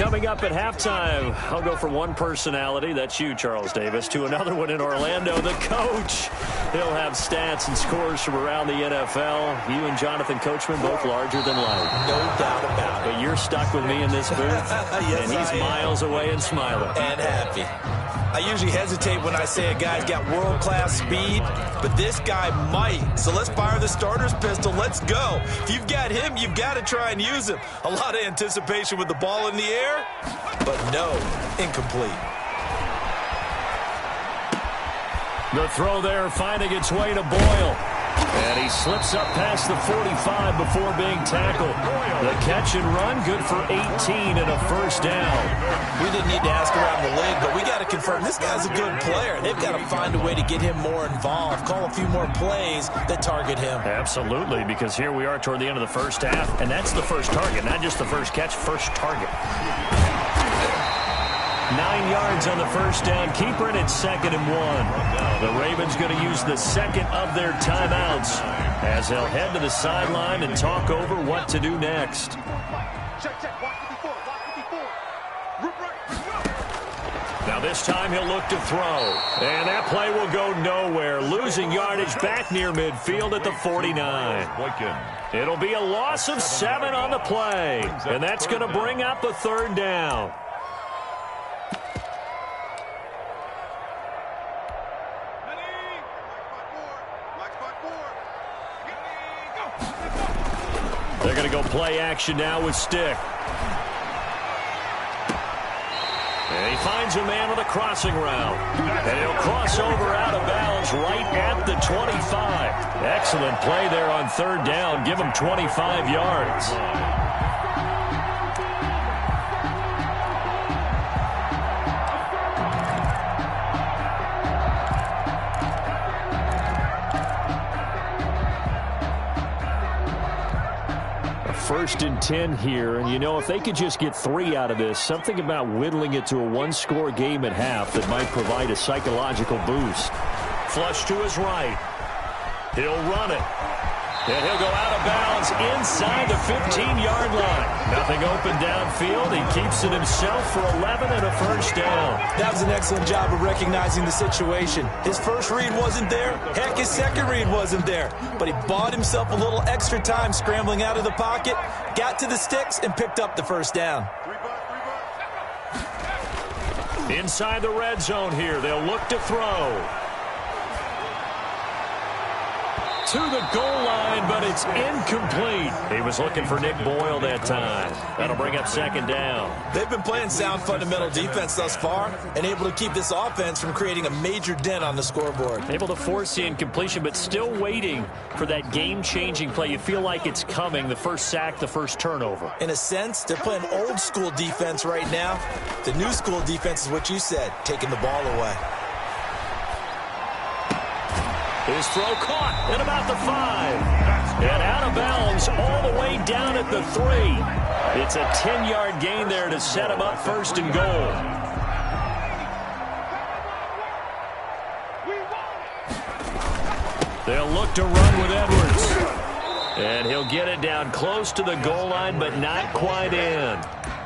coming up at halftime, I'll go from one personality, that's you, Charles Davis, to another one in Orlando, the coach. He'll have stats and scores from around the NFL. You and Jonathan Coachman, both larger than life. No doubt about it. But you're stuck with me in this booth, yes, and he's miles away and smiling. And happy. I usually hesitate when I say a guy's got world-class speed, but this guy might. So let's fire the starter's pistol. Let's go. If you've got him, you've got to try and use him. A lot of anticipation with the ball in the air, but no, incomplete. The throw there finding its way to Boyle. And he slips up past the 45 before being tackled. The catch and run, good for 18 and a first down. We didn't need to ask around the league, but we got to confirm this guy's a good player. They've got to find a way to get him more involved, call a few more plays that target him. Absolutely, because here we are toward the end of the first half, and that's the first target, not just the first catch, first target. 9 yards on the first down. Keeper it at 2nd and 1. The Ravens going to use the second of their timeouts as they'll head to the sideline and talk over what to do next. Now this time he'll look to throw. And that play will go nowhere. Losing yardage back near midfield at the 49. It'll be a loss of 7 on the play. And that's going to bring up a 3rd down. They're going to go play action now with Stick. And he finds a man on the crossing route. And he'll cross over out of bounds right at the 25. Excellent play there on 3rd down. Give him 25 yards. First and 10 here, and you know, if they could just get 3 out of this, something about whittling it to a 1-score game at half that might provide a psychological boost. Flush to his right. He'll run it. And he'll go out of bounds inside the 15-yard line. Nothing open downfield. He keeps it himself for 11 and a first down. That was an excellent job of recognizing the situation. His first read wasn't there. Heck, his second read wasn't there. But he bought himself a little extra time scrambling out of the pocket, got to the sticks, and picked up the first down. Inside the red zone here. They'll look to throw. To the goal line, but it's incomplete. He was looking for Nick Boyle that time. That'll bring up 2nd down. They've been playing sound fundamental defense thus far and able to keep this offense from creating a major dent on the scoreboard. Able to force the incompletion, but still waiting for that game-changing play. You feel like it's coming, the first sack, the first turnover. In a sense, they're playing old-school defense right now. The new-school defense is what you said, taking the ball away. His throw caught at about the 5. And out of bounds all the way down at the 3. It's a 10-yard gain there to set him up 1st and goal. They'll look to run with Edwards. And he'll get it down close to the goal line, but not quite in.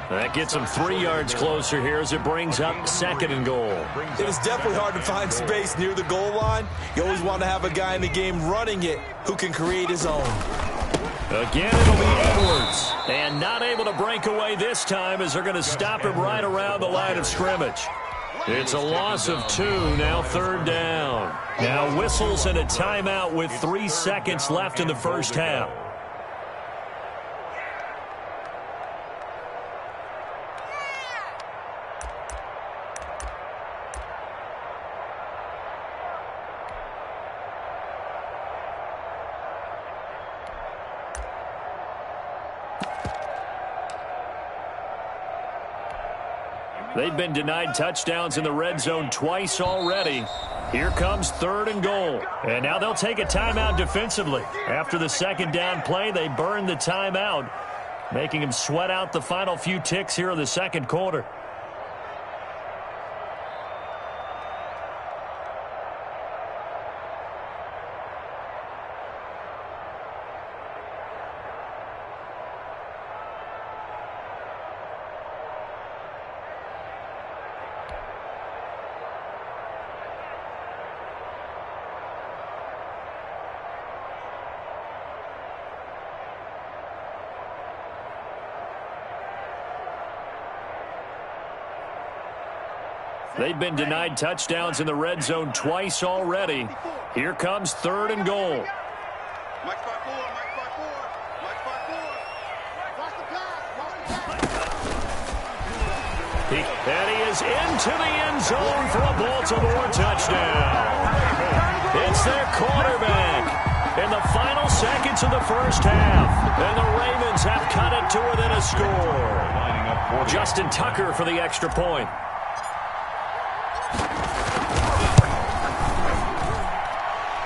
That gets him 3 yards closer here as it brings up 2nd and goal. It is definitely hard to find space near the goal line. You always want to have a guy in the game running it who can create his own. Again, it'll be Edwards. And not able to break away this time as they're going to stop him right around the line of scrimmage. It's a loss of 2, now 3rd down. Now whistles and a timeout with 3 seconds left in the first half. They've been denied touchdowns in the red zone twice already. Here comes 3rd and goal. And now they'll take a timeout defensively. After the 2nd down play, they burn the timeout, making them sweat out the final few ticks here in the 2nd quarter. They've been denied touchdowns in the red zone twice already. Here comes 3rd and goal. And he is into the end zone for a Baltimore touchdown. It's their quarterback in the final seconds of the first half. And the Ravens have cut it to within a score. Justin Tucker for the extra point.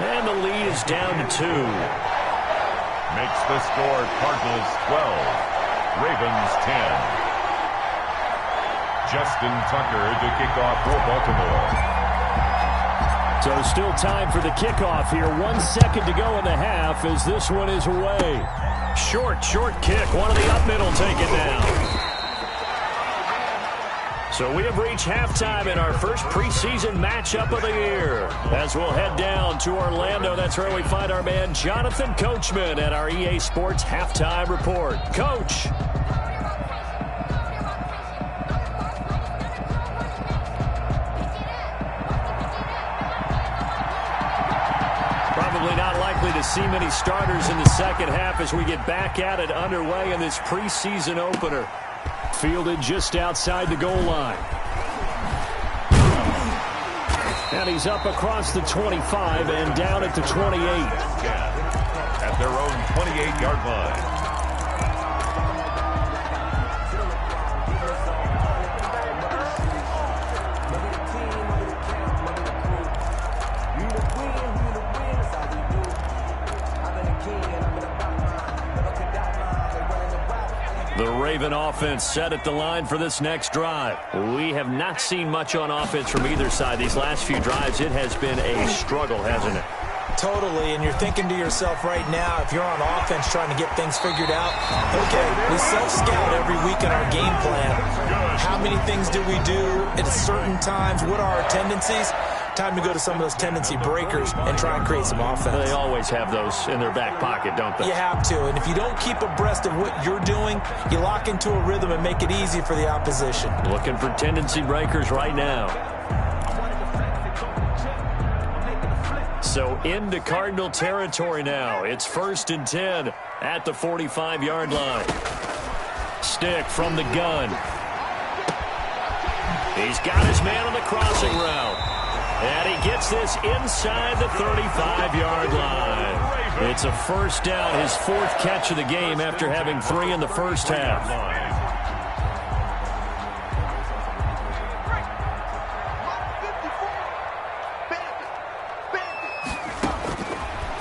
And the lead is down to 2. Makes the score Cardinals 12, Ravens 10. Justin Tucker to kick off for Baltimore. So still time for the kickoff here. 1 second to go in the half as this one is away. Short kick. One of the up middle take it down. So we have reached halftime in our first preseason matchup of the year. As we'll head down to Orlando, that's where we find our man Jonathan Coachman at our EA Sports Halftime Report. Coach. Probably not likely to see many starters in the second half as we get back at it underway in this preseason opener. Fielded just outside the goal line. And he's up across the 25 and down at the 28. At their own 28-yard line. The Raven offense set at the line for this next drive. We have not seen much on offense from either side. These last few drives, it has been a struggle, hasn't it? Totally, and you're thinking to yourself right now, if you're on offense trying to get things figured out, okay, we self-scout every week in our game plan. How many things do we do at certain times? What are our tendencies? Time to go to some of those tendency breakers and try and create some offense. They always have those in their back pocket, don't they? You have to, and if you don't keep abreast of what you're doing, you lock into a rhythm and make it easy for the opposition. Looking for tendency breakers right now. So into Cardinal territory now. It's 1st and 10 at the 45-yard line. Stick from the gun. He's got his man on the crossing route. And he gets this inside the 35-yard line. It's a first down, his 4th catch of the game after having 3 in the first half.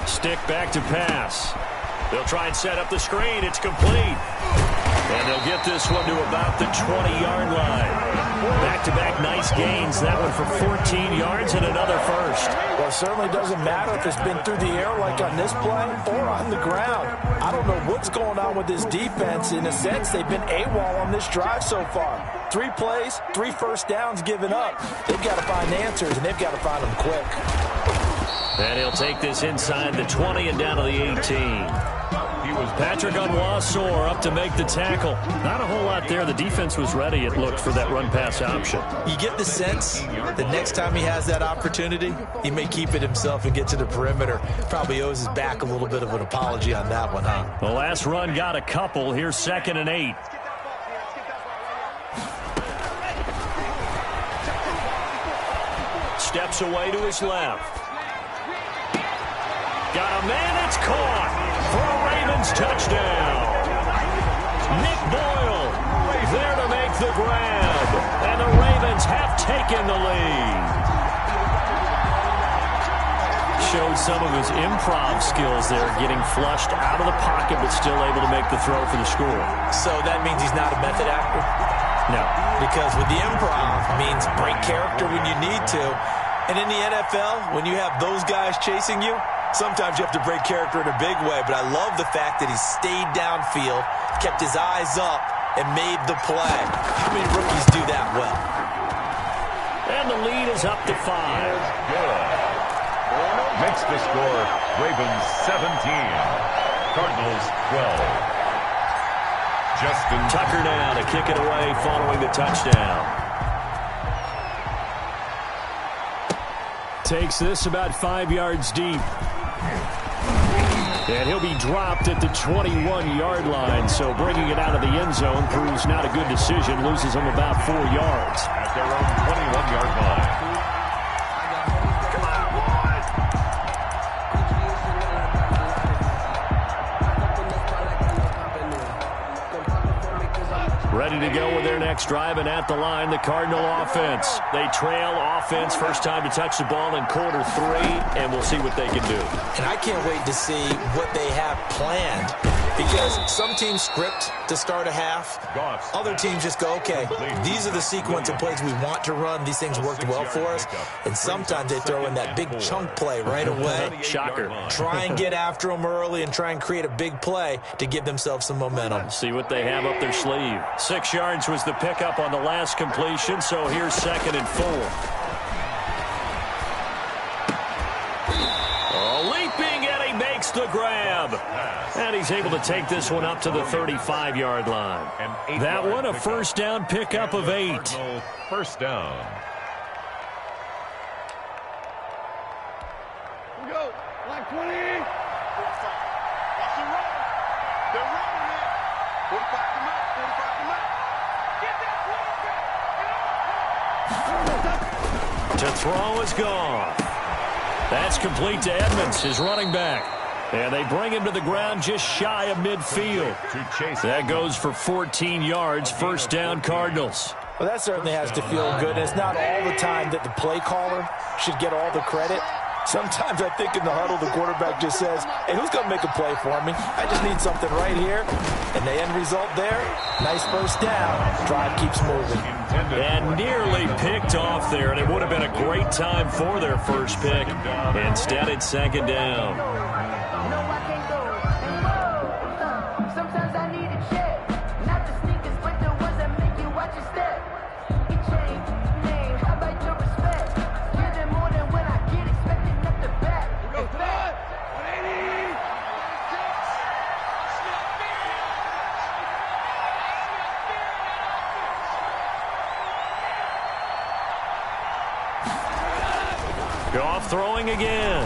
Stick back to pass. They'll try and set up the screen. It's complete. And they'll get this one to about the 20-yard line. Back-to-back nice gains. That one for 14 yards and another first. Well, it certainly doesn't matter if it's been through the air like on this play or on the ground. I don't know what's going on with this defense. In a sense, they've been AWOL on this drive so far. 3 plays, 3 first downs given up. They've got to find answers, and they've got to find them quick. And he'll take this inside the 20 and down to the 18. Patrick Onwuasor up to make the tackle. Not a whole lot there. The defense was ready, it looked, for that run-pass option. You get the sense that next time he has that opportunity, he may keep it himself and get to the perimeter. Probably owes his back a little bit of an apology on that one, huh? The last run got a couple. Here's 2nd and 8. Steps away to his left. Got a man, it's caught for a Ravens touchdown. Nick Boyle there to make the grab, and the Ravens have taken the lead. Showed some of his improv skills there, getting flushed out of the pocket, but still able to make the throw for the score. So that means he's not a method actor? No. Because with the improv means break character when you need to. And in the NFL, when you have those guys chasing you, sometimes you have to break character in a big way, but I love the fact that he stayed downfield, kept his eyes up, and made the play. How many rookies do that well? And the lead is up to 5. Good. Makes the score Ravens 17, Cardinals 12. Justin Tucker now to kick it away following the touchdown. Takes this about 5 yards deep. And he'll be dropped at the 21-yard line. So bringing it out of the end zone proves not a good decision. Loses him about 4 yards. At their own 21-yard line. Ready to go with their next drive, and at the line, the Cardinal offense. They trail offense, first time to touch the ball in quarter 3, and we'll see what they can do. And I can't wait to see what they have planned, because some teams script to start a half. Other teams just go, okay, these are the sequence of plays we want to run. These things worked well for us. And sometimes they throw in that big chunk play right away. Shocker. Try and get after them early and try and create a big play to give themselves some momentum. See what they have up their sleeve. 6 yards was the pickup on the last completion, so here's 2nd and 4. Leaping, and he makes the grab. And he's able to take this one up to the 35-yard line. That one, a first down pickup of 8. First down. We go. Like 20. 45. Watch them run. They're running it. 45 come out. 45 come out. Get that quarterback. To throw is gone. That's complete to Edmonds, his running back. And they bring him to the ground just shy of midfield. That goes for 14 yards, first down Cardinals. Well, that certainly has to feel good. And it's not all the time that the play caller should get all the credit. Sometimes I think in the huddle, the quarterback just says, hey, who's going to make a play for me? I just need something right here. And the end result there, nice first down. Drive keeps moving. And nearly picked off there, and it would have been a great time for their first pick. Instead, it's 2nd down. Sometimes I need a check, not the sneakers, but the ones that make you watch your step. You change name, how about your respect? Give them more than when I get expected up the back. Go, fly. 180. Goff throwing again.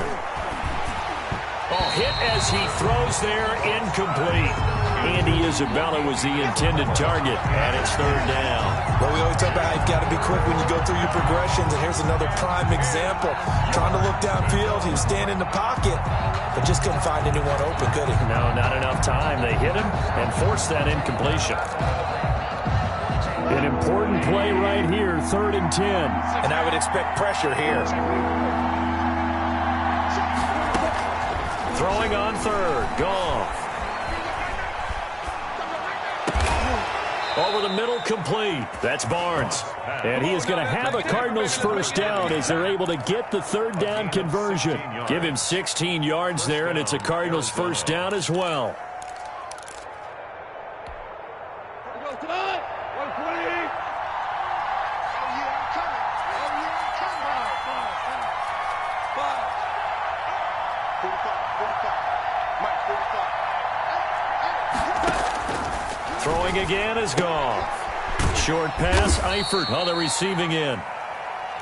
Oh, hit as he throws there, incomplete. Andy Isabella was the intended target, and it's 3rd down. Well, we always talk about how you've got to be quick when you go through your progressions, and here's another prime example. Trying to look downfield, he was standing in the pocket, but just couldn't find anyone open, could he? No, not enough time. They hit him and forced that incompletion. An important play right here, 3rd and 10. And I would expect pressure here. Throwing on 3rd, Goff. Over the middle, complete. That's Barnes. And he is going to have a Cardinals first down as they're able to get the 3rd down conversion. Give him 16 yards there, and it's a Cardinals first down as well. Throwing again is Goff. Short pass, Eifert on the receiving end.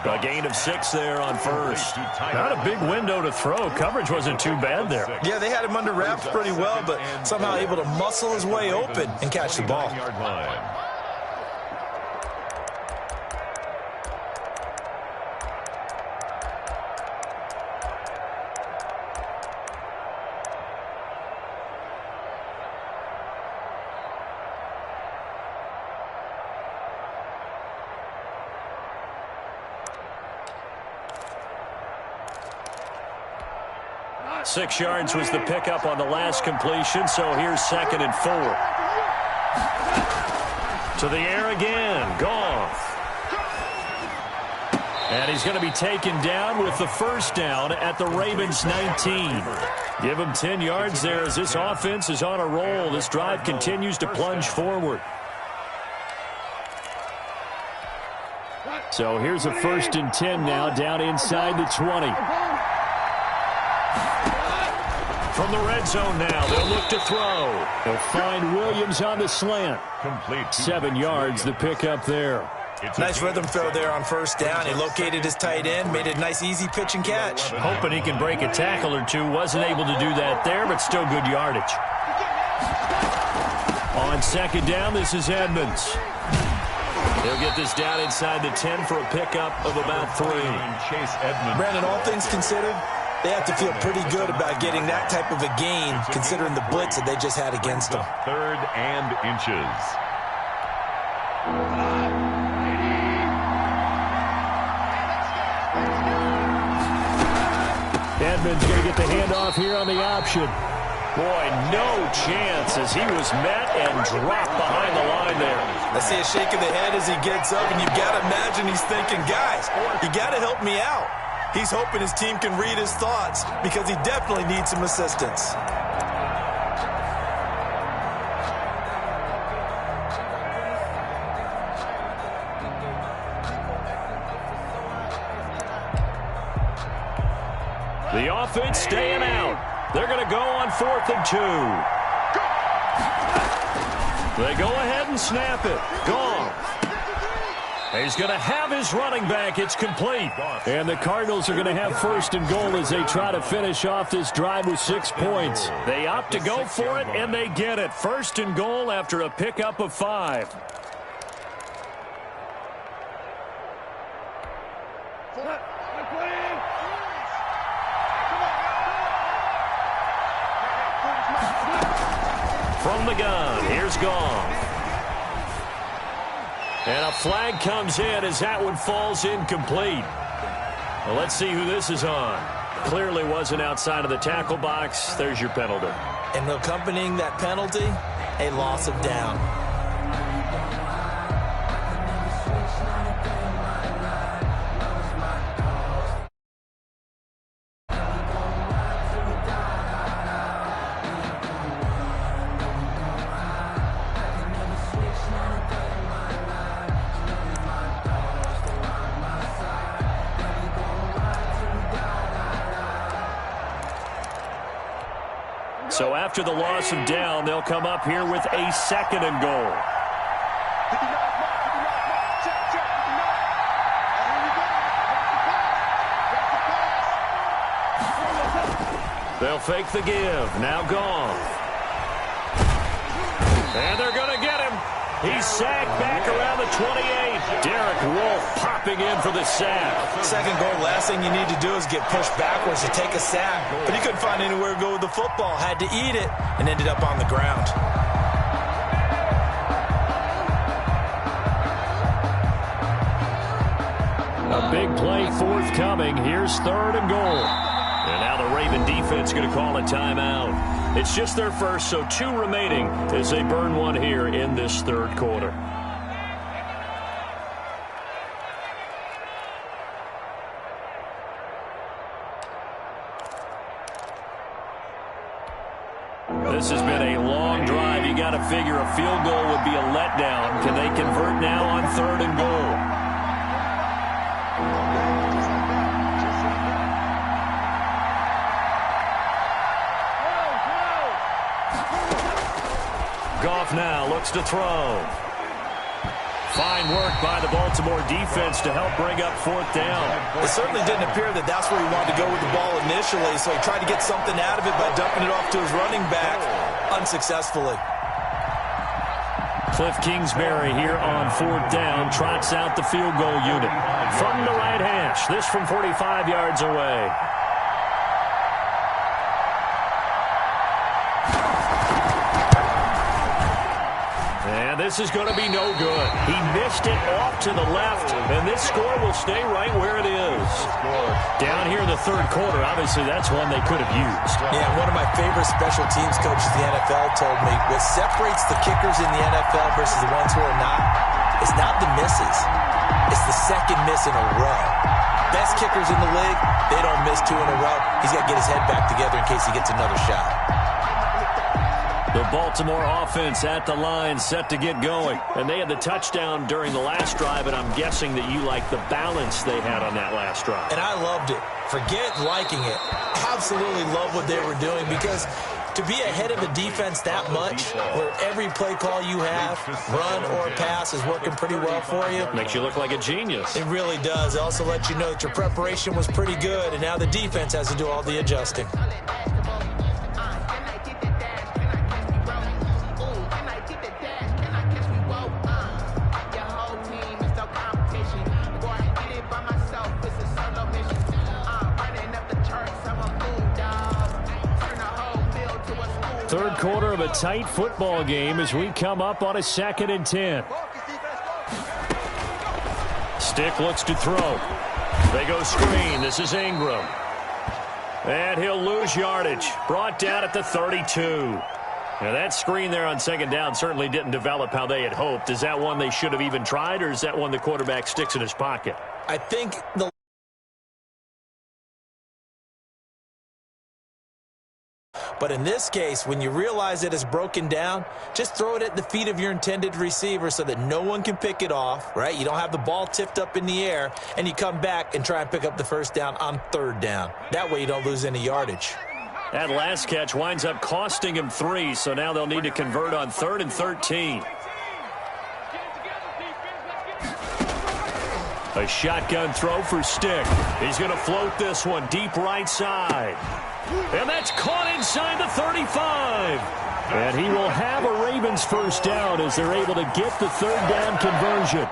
A gain of 6 there on first. Not a big window to throw. Coverage wasn't too bad there. Yeah, they had him under wraps pretty well, but somehow able to muscle his way open and catch the ball. Six yards was the pickup on the last completion, so here's 2nd and 4. To the air again, Goff. And he's going to be taken down with the first down at the Ravens 19. Give him 10 yards there as this offense is on a roll. This drive continues to plunge forward. So here's a 1st and 10 now down inside the 20. From the red zone now, they'll look to throw. They'll find Williams on the slant. Complete. 7 yards, the pickup there. Nice rhythm throw there on first down. He located his tight end, made it a nice, easy pitch and catch. Hoping he can break a tackle or two. Wasn't able to do that there, but still good yardage. On second down, this is Edmonds. He'll get this down inside the 10 for a pickup of about 3. Chase Edmonds. Brandon, all things considered, they have to feel pretty good about getting that type of a gain, considering the blitz that they just had against them. 3rd and inches. Edmonds going to get the handoff here on the option. Boy, no chance as he was met and dropped behind the line there. I see a shake of the head as he gets up, and you've got to imagine he's thinking, guys, you got to help me out. He's hoping his team can read his thoughts because he definitely needs some assistance. The offense staying out. They're going to go on 4th and 2. They go ahead and snap it. Gone. He's going to have his running back. It's complete. And the Cardinals are going to have 1st and goal as they try to finish off this drive with 6 points. They opt to go for it, and they get it. 1st and goal after a pickup of 5. From the gun, here's Goff. And a flag comes in as that one falls incomplete. Well, let's see who this is on. Clearly wasn't outside of the tackle box. There's your penalty. And accompanying that penalty, a loss of down. So after the loss of down, they'll come up here with a 2nd and goal. They'll fake the give. Now Goff. And they're going to get him. He's sacked back around the 28. Derek Wolfe popping in for the sack. 2nd goal, last thing you need to do is get pushed backwards to take a sack. But he couldn't find anywhere to go with the football. Had to eat it and ended up on the ground. A big play forthcoming. Here's 3rd and goal. And now the Raven defense going to call a timeout. It's just their first, so 2 remaining as they burn one here in this 3rd quarter. This has been a long drive. You got to figure a field goal would be a letdown. Can they convert now on 3rd and goal? Goff now looks to throw. Fine work by the Baltimore defense to help bring up 4th down. It certainly didn't appear that that's where he wanted to go with the ball initially, so he tried to get something out of it by dumping it off to his running back unsuccessfully. Cliff Kingsbury here on 4th down trots out the field goal unit. From the right hash, this from 45 yards away. And this is going to be no good. He missed it off to the left, and this score will stay right where it is. Down here in the 3rd quarter, obviously that's one they could have used. Yeah, one of my favorite special teams coaches in the NFL told me what separates the kickers in the NFL versus the ones who are not, it's not the misses. It's the 2nd miss in a row. Best kickers in the league, they don't miss 2 in a row. He's got to get his head back together in case he gets another shot. The Baltimore offense at the line, set to get going. And they had the touchdown during the last drive, and I'm guessing that you like the balance they had on that last drive. And I loved it. Forget liking it. Absolutely love what they were doing because To be ahead of a defense that much, where every play call you have, run or pass, is working pretty well for you. Makes you look like a genius. It really does. It also lets you know that your preparation was pretty good, and now the defense has to do all the adjusting. Third quarter of a tight football game as we come up on a 2nd and 10. Stick looks to throw. They go screen. This is Ingram. And he'll lose yardage. Brought down at the 32. Now that screen there on 2nd down certainly didn't develop how they had hoped. Is that one they should have even tried, or is that one the quarterback sticks in his pocket? I think the But in this case, when you realize it is broken down, just throw it at the feet of your intended receiver so that no one can pick it off, right? You don't have the ball tipped up in the air, and you come back and try and pick up the first down on 3rd down. That way you don't lose any yardage. That last catch winds up costing him 3, so now they'll need to convert on 3rd and 13. A shotgun throw for Stick. He's going to float this one deep right side. And that's caught inside the 35. And he will have a Ravens first down as they're able to get the 3rd down conversion.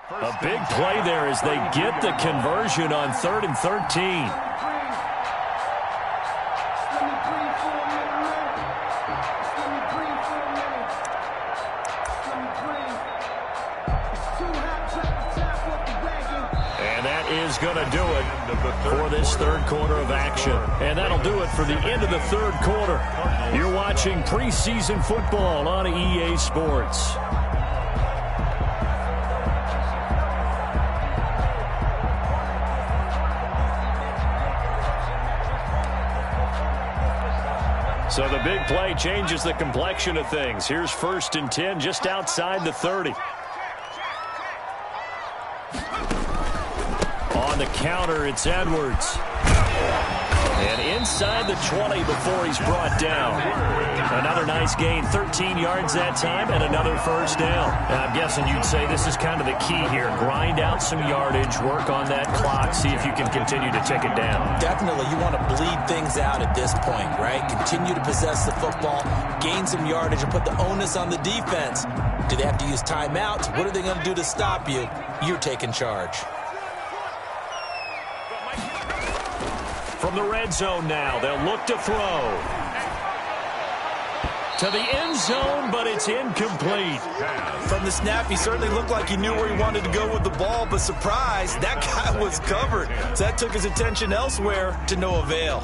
A big play there as they get the conversion on 3rd and 13. And that is going to do it for this 3rd quarter of action. And that'll do it for the end of the 3rd quarter. You're watching preseason football on EA Sports. So the big play changes the complexion of things. Here's 1st and 10 just outside the 30. On the counter, it's Edwards. And inside the 20 before he's brought down. Another nice gain, 13 yards that time, and another first down. And I'm guessing you'd say this is kind of the key here. Grind out some yardage, work on that clock, see if you can continue to tick it down. Definitely, you want to bleed things out at this point, right? Continue to possess the football, gain some yardage, and put the onus on the defense. Do they have to use timeouts? What are they going to do to stop you? You're taking charge. From the red zone now, they'll look to throw. To the end zone, but it's incomplete. From the snap, he certainly looked like he knew where he wanted to go with the ball, but surprise, that guy was covered. So that took his attention elsewhere to no avail.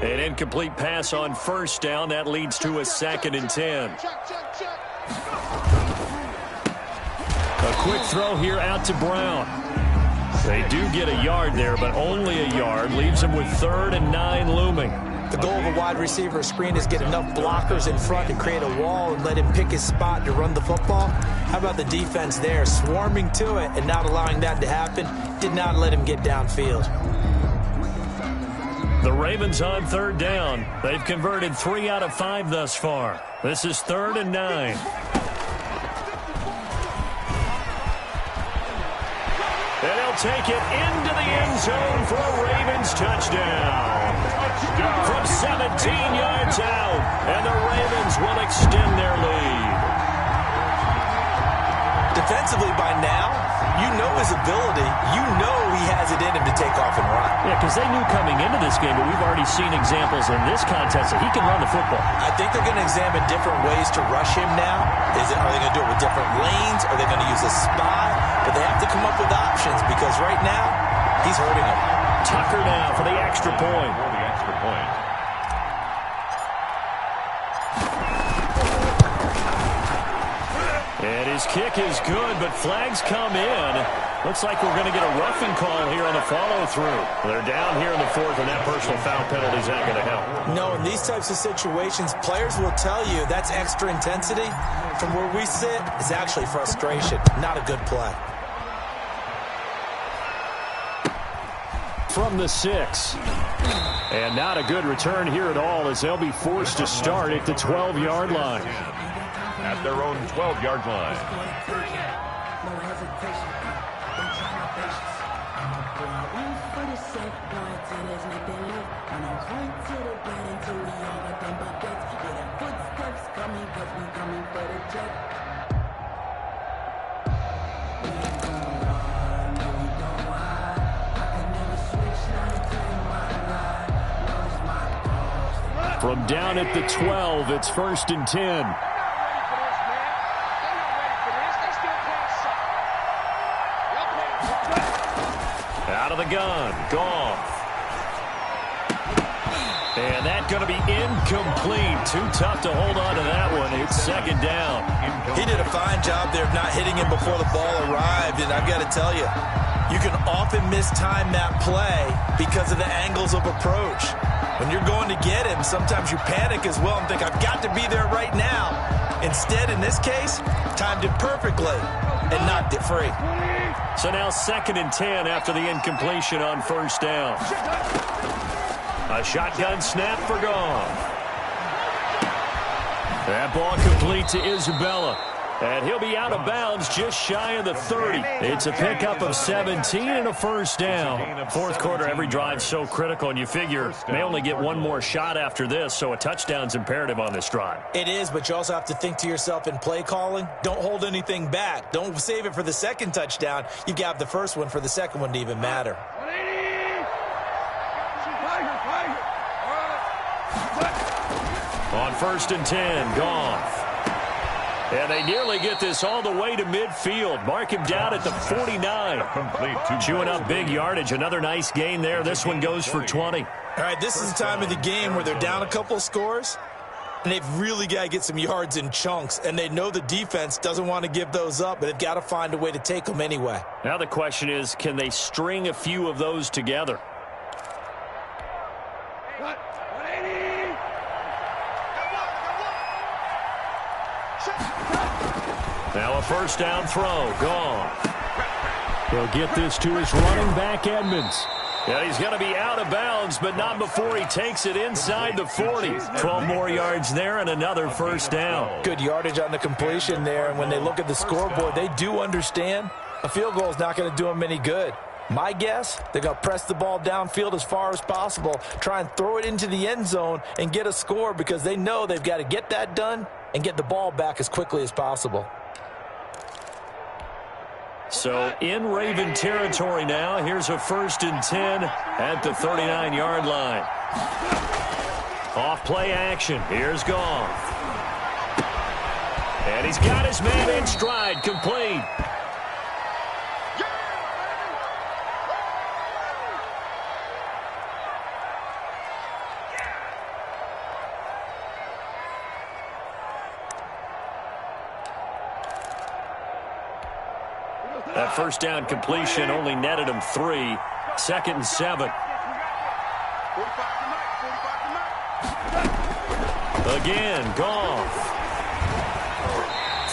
An incomplete pass on first down. That leads to a 2nd and 10. A quick throw here out to Brown. They do get a yard there, but only a yard. Leaves them with 3rd and 9 looming. The goal of a wide receiver screen is get enough blockers in front to create a wall and let him pick his spot to run the football. How about the defense there? Swarming to it and not allowing that to happen. Did not let him get downfield. The Ravens on third down. They've converted 3 out of 5 thus far. This is 3rd and 9. And he'll take it into the end zone for a Ravens touchdown. From 17 yards out, and the Ravens will extend their lead. Defensively by now, you know his ability. You know he has it in him to take off and run. Yeah, because they knew coming into this game, but we've already seen examples in this contest that he can run the football. I think they're going to examine different ways to rush him now. Are they going to do it with different lanes? Are they going to use a spy? But they have to come up with options because right now, he's hurting him. Tucker now for the extra point. And his kick is good, but flags come in. Looks like we're going to get a roughing call here on the follow-through. They're down here in the 4th, and that personal foul penalty is not going to help. No, in these types of situations, players will tell you that's extra intensity. From where we sit, it's actually frustration, not a good play. From the 6. And not a good return here at all as they'll be forced to start at the 12-yard line. At their own 12-yard line. From down at the 12, it's 1st and 10. Out of the gun, Goff. And that's going to be incomplete. Too tough to hold on to that one. It's 2nd down. He did a fine job there of not hitting him before the ball arrived, and I've got to tell you, you can often mistime that play because of the angles of approach. When you're going to get him, sometimes you panic as well and think, I've got to be there right now. Instead, in this case, timed it perfectly and knocked it free. So now 2nd and 10 after the incompletion on 1st down. A shotgun snap for Goff. That ball complete to Isabella. And he'll be out of bounds just shy of the 30. It's a pickup of 17 and a 1st down. 4th quarter, every drive so critical, and you figure may only get one more shot after this, so a touchdown's imperative on this drive. It is, but you also have to think to yourself in play calling, don't hold anything back. Don't save it for the 2nd touchdown. You've got the 1st one for the 2nd one to even matter. On 1st and 10, Goff. And they nearly get this all the way to midfield. Mark him down at the 49. Chewing up big yardage. Another nice gain there. This one goes for 20. All right, this is the time of the game where they're down a couple of scores, and they've really got to get some yards in chunks, and they know the defense doesn't want to give those up, but they've got to find a way to take them anyway. Now the question is, can they string a few of those together? Now a 1st down throw. Goff. He'll get this to his running back, Edmonds. And he's going to be out of bounds, but not before he takes it inside the 40. 12 more yards there and another 1st down. Good yardage on the completion there, and when they look at the scoreboard, they do understand a field goal is not going to do them any good. My guess, they're going to press the ball downfield as far as possible, try and throw it into the end zone and get a score because they know they've got to get that done and get the ball back as quickly as possible. So in Raven territory now. Here's a 1st and 10 at the 39-yard line. Off play action. Here's Goff. And he's got his man in stride, complete. That 1st down completion only netted him 3. 2nd and 7. Again, Goff.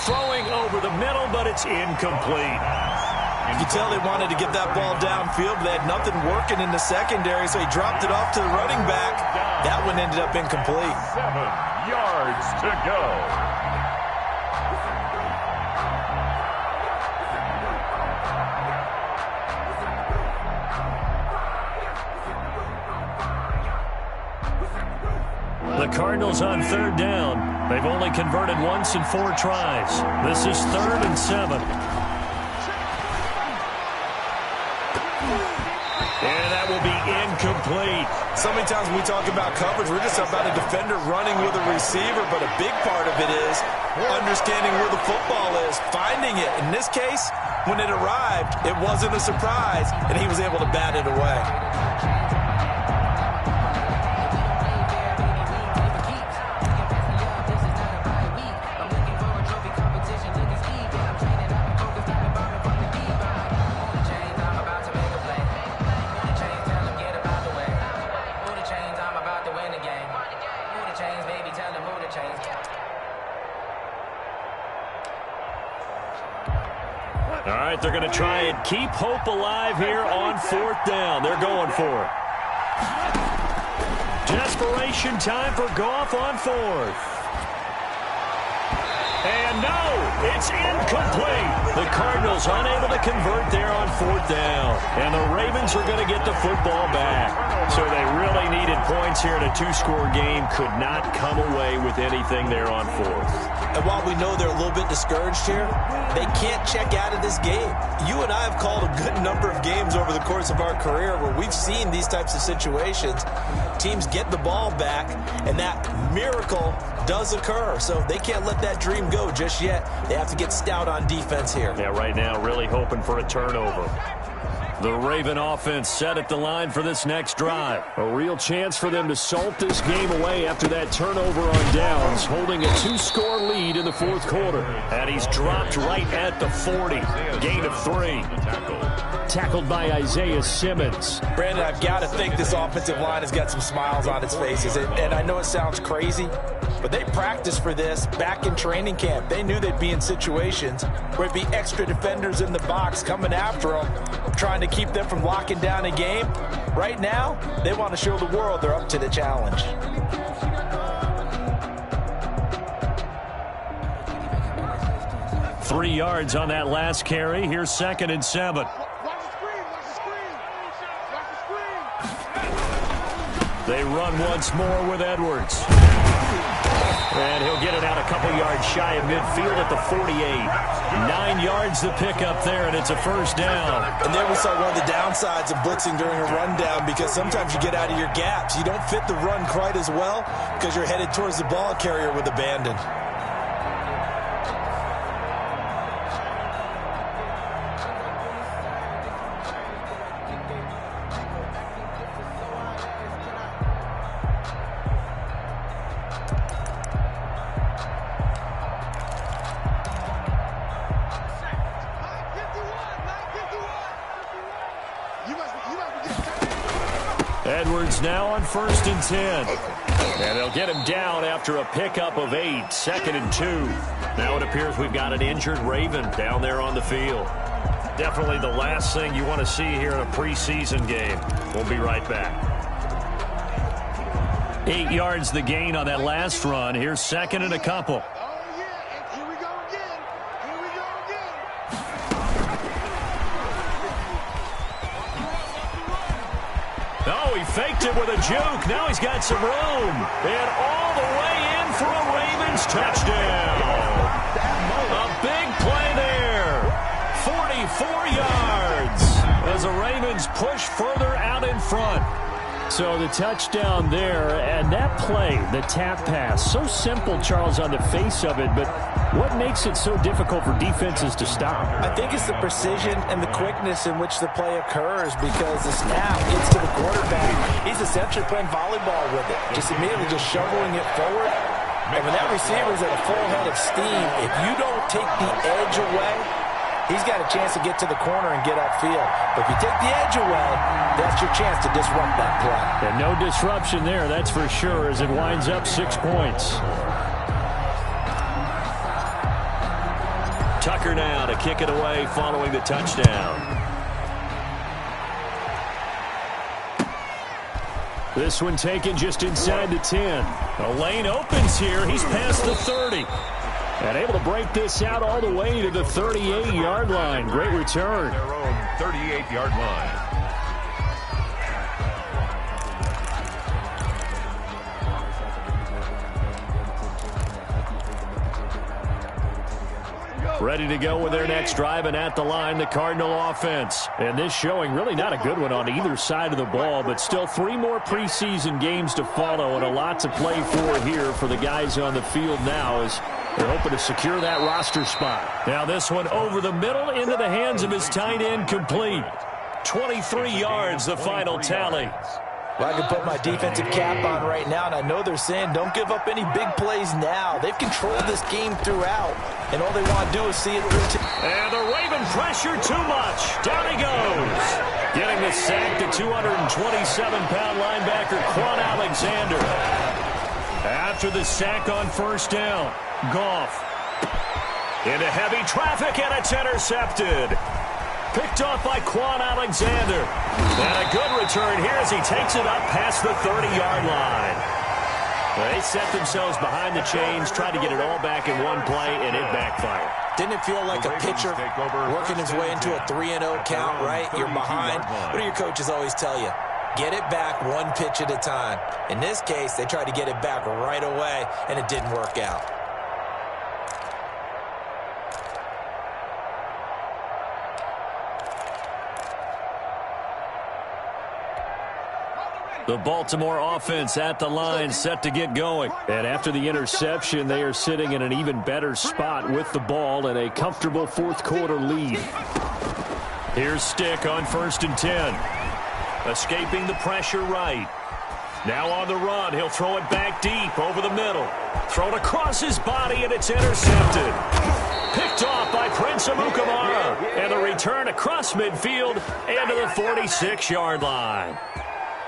Throwing over the middle, but it's incomplete. You could tell they wanted to get that ball downfield, but they had nothing working in the secondary, so he dropped it off to the running back. That one ended up incomplete. 7 yards to go. The Cardinals on 3rd down. They've only converted once in 4 tries. This is 3rd and 7. And that will be incomplete. So many times when we talk about coverage, we're just about a defender running with a receiver, but a big part of it is understanding where the football is, finding it. In this case, when it arrived, it wasn't a surprise, and he was able to bat it away. All right, they're going to try and keep hope alive here on 4th down. They're going for it. Desperation time for Goff on 4th. And no, it's incomplete. The Cardinals unable to convert there on 4th down. And the Ravens are going to get the football back. So they really needed points here in a 2-score game. Could not come away with anything there on 4th. And while we know they're a little bit discouraged here, they can't check out of this game. You and I have called a good number of games over the course of our career where we've seen these types of situations. Teams get the ball back, and that miracle does occur. So they can't let that dream go just yet. They have to get stout on defense here. Yeah, right now really hoping for a turnover. The Raven offense set at the line for this next drive. A real chance for them to salt this game away after that turnover on downs, holding a 2-score lead in the 4th quarter. And he's dropped right at the 40. Gain of 3. Tackled by Isaiah Simmons. Brandon, I've got to think this offensive line has got some smiles on its faces. And I know it sounds crazy, but they practiced for this back in training camp. They knew they'd be in situations where it'd be extra defenders in the box coming after them, trying to keep them from locking down a game. Right now, they want to show the world they're up to the challenge. Three yards on that last carry. Here's 2nd and 7. They run once more with Edwards. And he'll get it out a couple yards shy of midfield at the 48. 9 yards to pick up there, and it's a 1st down. And there we saw one of the downsides of blitzing during a rundown, because sometimes you get out of your gaps. You don't fit the run quite as well because you're headed towards the ball carrier with abandon. Edwards now on 1st and 10. And they'll get him down after a pickup of 8. 2nd and 2. Now it appears we've got an injured Raven down there on the field. Definitely the last thing you want to see here in a preseason game. We'll be right back. 8 yards the gain on that last run. Here's 2nd and a couple. Oh, he faked it with a juke. Now he's got some room. And all the way in for a Ravens touchdown. A big play there. 44 yards as the Ravens push further out in front. So the touchdown there, and that play, the tap pass, so simple, Charles, on the face of it, but what makes it so difficult for defenses to stop? I think it's the precision and the quickness in which the play occurs, because the snap gets to the quarterback. He's essentially playing volleyball with it, just immediately just shoveling it forward. And when that receiver's at a full head of steam, if you don't take the edge away, he's got a chance to get to the corner and get upfield. But if you take the edge away, that's your chance to disrupt that play. And no disruption there, that's for sure, as it winds up 6 points. Tucker now to kick it away following the touchdown. This one taken just inside the 10. A lane opens here. He's past the 30. And able to break this out all the way to the 38-yard line. Great return. Their own 38-yard line. Ready to go with their next drive, and at the line, the Cardinal offense. And this showing really not a good one on either side of the ball, but still 3 more preseason games to follow and a lot to play for here for the guys on the field now as they're hoping to secure that roster spot. Now this one over the middle into the hands of his tight end, complete. 23 yards, the final tally. Well, I can put my defensive cap on right now, and I know they're saying don't give up any big plays now. They've controlled this game throughout, and all they want to do is see it through. And the Raven pressure too much. Down he goes. Getting the sack to 227-pound linebacker Quan Alexander. After the sack on first down, Goff into heavy traffic, and it's intercepted. Picked off by Quan Alexander. And a good return here as he takes it up past the 30-yard line. They set themselves behind the chains, tried to get it all back in one play, and it backfired. Didn't it feel like a pitcher working his way into a 3-0 count, right? You're behind. What do your coaches always tell you? Get it back one pitch at a time. In this case, they tried to get it back right away, and it didn't work out. The Baltimore offense at the line, set to get going. And after the interception, they are sitting in an even better spot with the ball and a comfortable fourth-quarter lead. Here's Stick on 1st and 10. Escaping the pressure right. Now on the run, he'll throw it back deep over the middle. Thrown across his body, and it's intercepted. Picked off by Prince Amukamara. And the return across midfield and to the 46-yard line.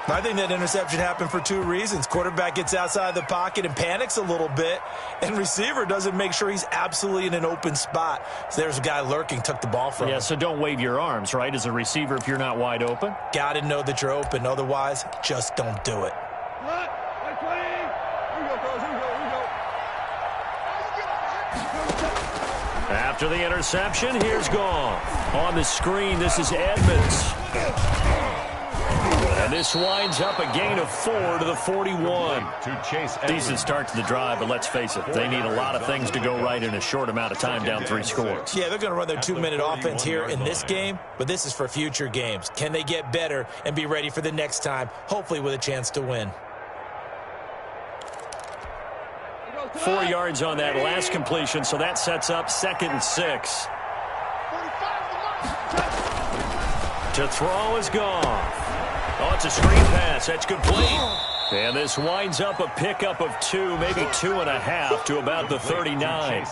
I think that interception happened for 2 reasons. Quarterback gets outside the pocket and panics a little bit, and receiver doesn't make sure he's absolutely in an open spot. So there's a guy lurking, took the ball from him. Yeah, so don't wave your arms, right, as a receiver if you're not wide open? Got to know that you're open. Otherwise, just don't do it. After the interception, here's Goff. On the screen, this is Edmonds. And this winds up a gain of 4 to the 41. Decent start to the drive, but let's face it, they need a lot of things to go right in a short amount of time, down 3 scores. Yeah, they're going to run their 2-minute offense here in this game, but this is for future games. Can they get better and be ready for the next time, hopefully with a chance to win? 4 yards on that last completion, so that sets up 2nd and 6. To throw is Goff. Oh, it's a screen pass. That's complete. And this winds up a pickup of 2, maybe 2.5 to about the 39.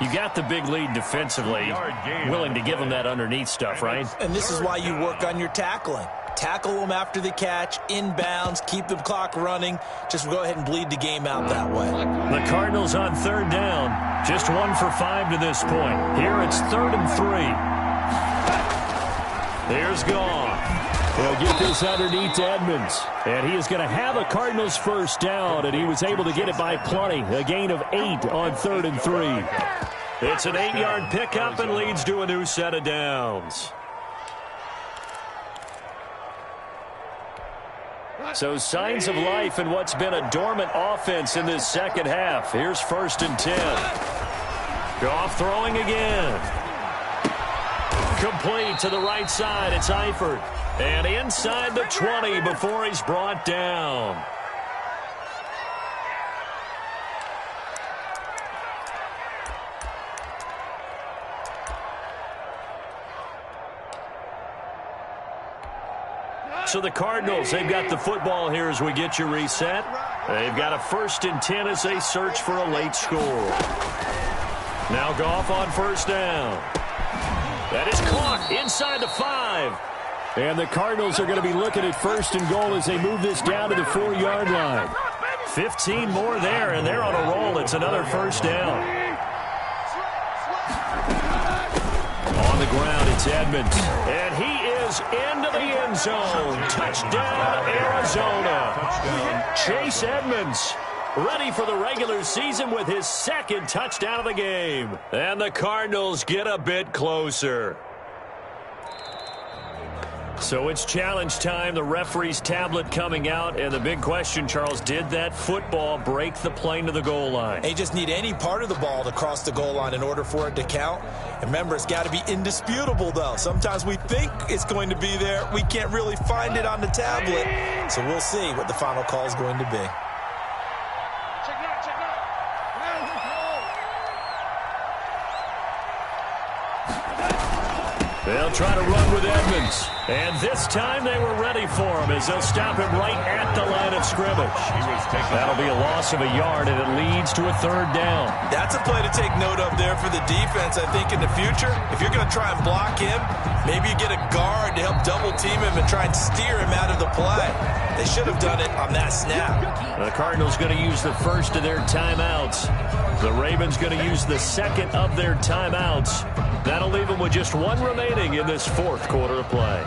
You got the big lead defensively. Willing to give them that underneath stuff, right? And this is why you work on your tackling. Tackle them after the catch, inbounds, keep the clock running. Just go ahead and bleed the game out that way. The Cardinals on 3rd down. Just 1 for 5 to this point. Here it's 3rd and 3. Here's Goff. He'll get this underneath to Edmonds. And he is going to have a Cardinals first down, and he was able to get it by plenty. A gain of 8 on 3rd and 3. It's an 8-yard pickup and leads to a new set of downs. So signs of life in what's been a dormant offense in this second half. Here's 1st and 10. Goff throwing again. Complete to the right side. It's Eifert. And inside the 20 before he's brought down. So the Cardinals, they've got the football here as we get you reset. They've got a 1st and 10 as they search for a late score. Now Goff on 1st down. That is caught inside the 5. And the Cardinals are going to be looking at 1st and goal as they move this down to the 4-yard line. 15 more there, and they're on a roll. It's another 1st down. the ground. It's Edmonds. And he is into the end zone. Touchdown, Arizona. Touchdown. Chase Edmonds, ready for the regular season with his second touchdown of the game. And the Cardinals get a bit closer. So it's challenge time. The referee's tablet coming out. And the big question, Charles, did that football break the plane to the goal line? They just need any part of the ball to cross the goal line in order for it to count. And remember, it's got to be indisputable, though. Sometimes we think it's going to be there. We can't really find it on the tablet. So we'll see what the final call is going to be. They'll try to run with Edmonds. And this time they were ready for him as they'll stop him right at the line of scrimmage. That'll be a loss of a yard, and it leads to a third down. That's a play to take note of there for the defense, I think, in the future. If you're going to try and block him, maybe you get a guard to help double-team him and try and steer him out of the play. They should have done it on that snap. The Cardinals going to use the first of their timeouts. The Ravens going to use the second of their timeouts. That'll leave them with just one remaining in this fourth quarter of play.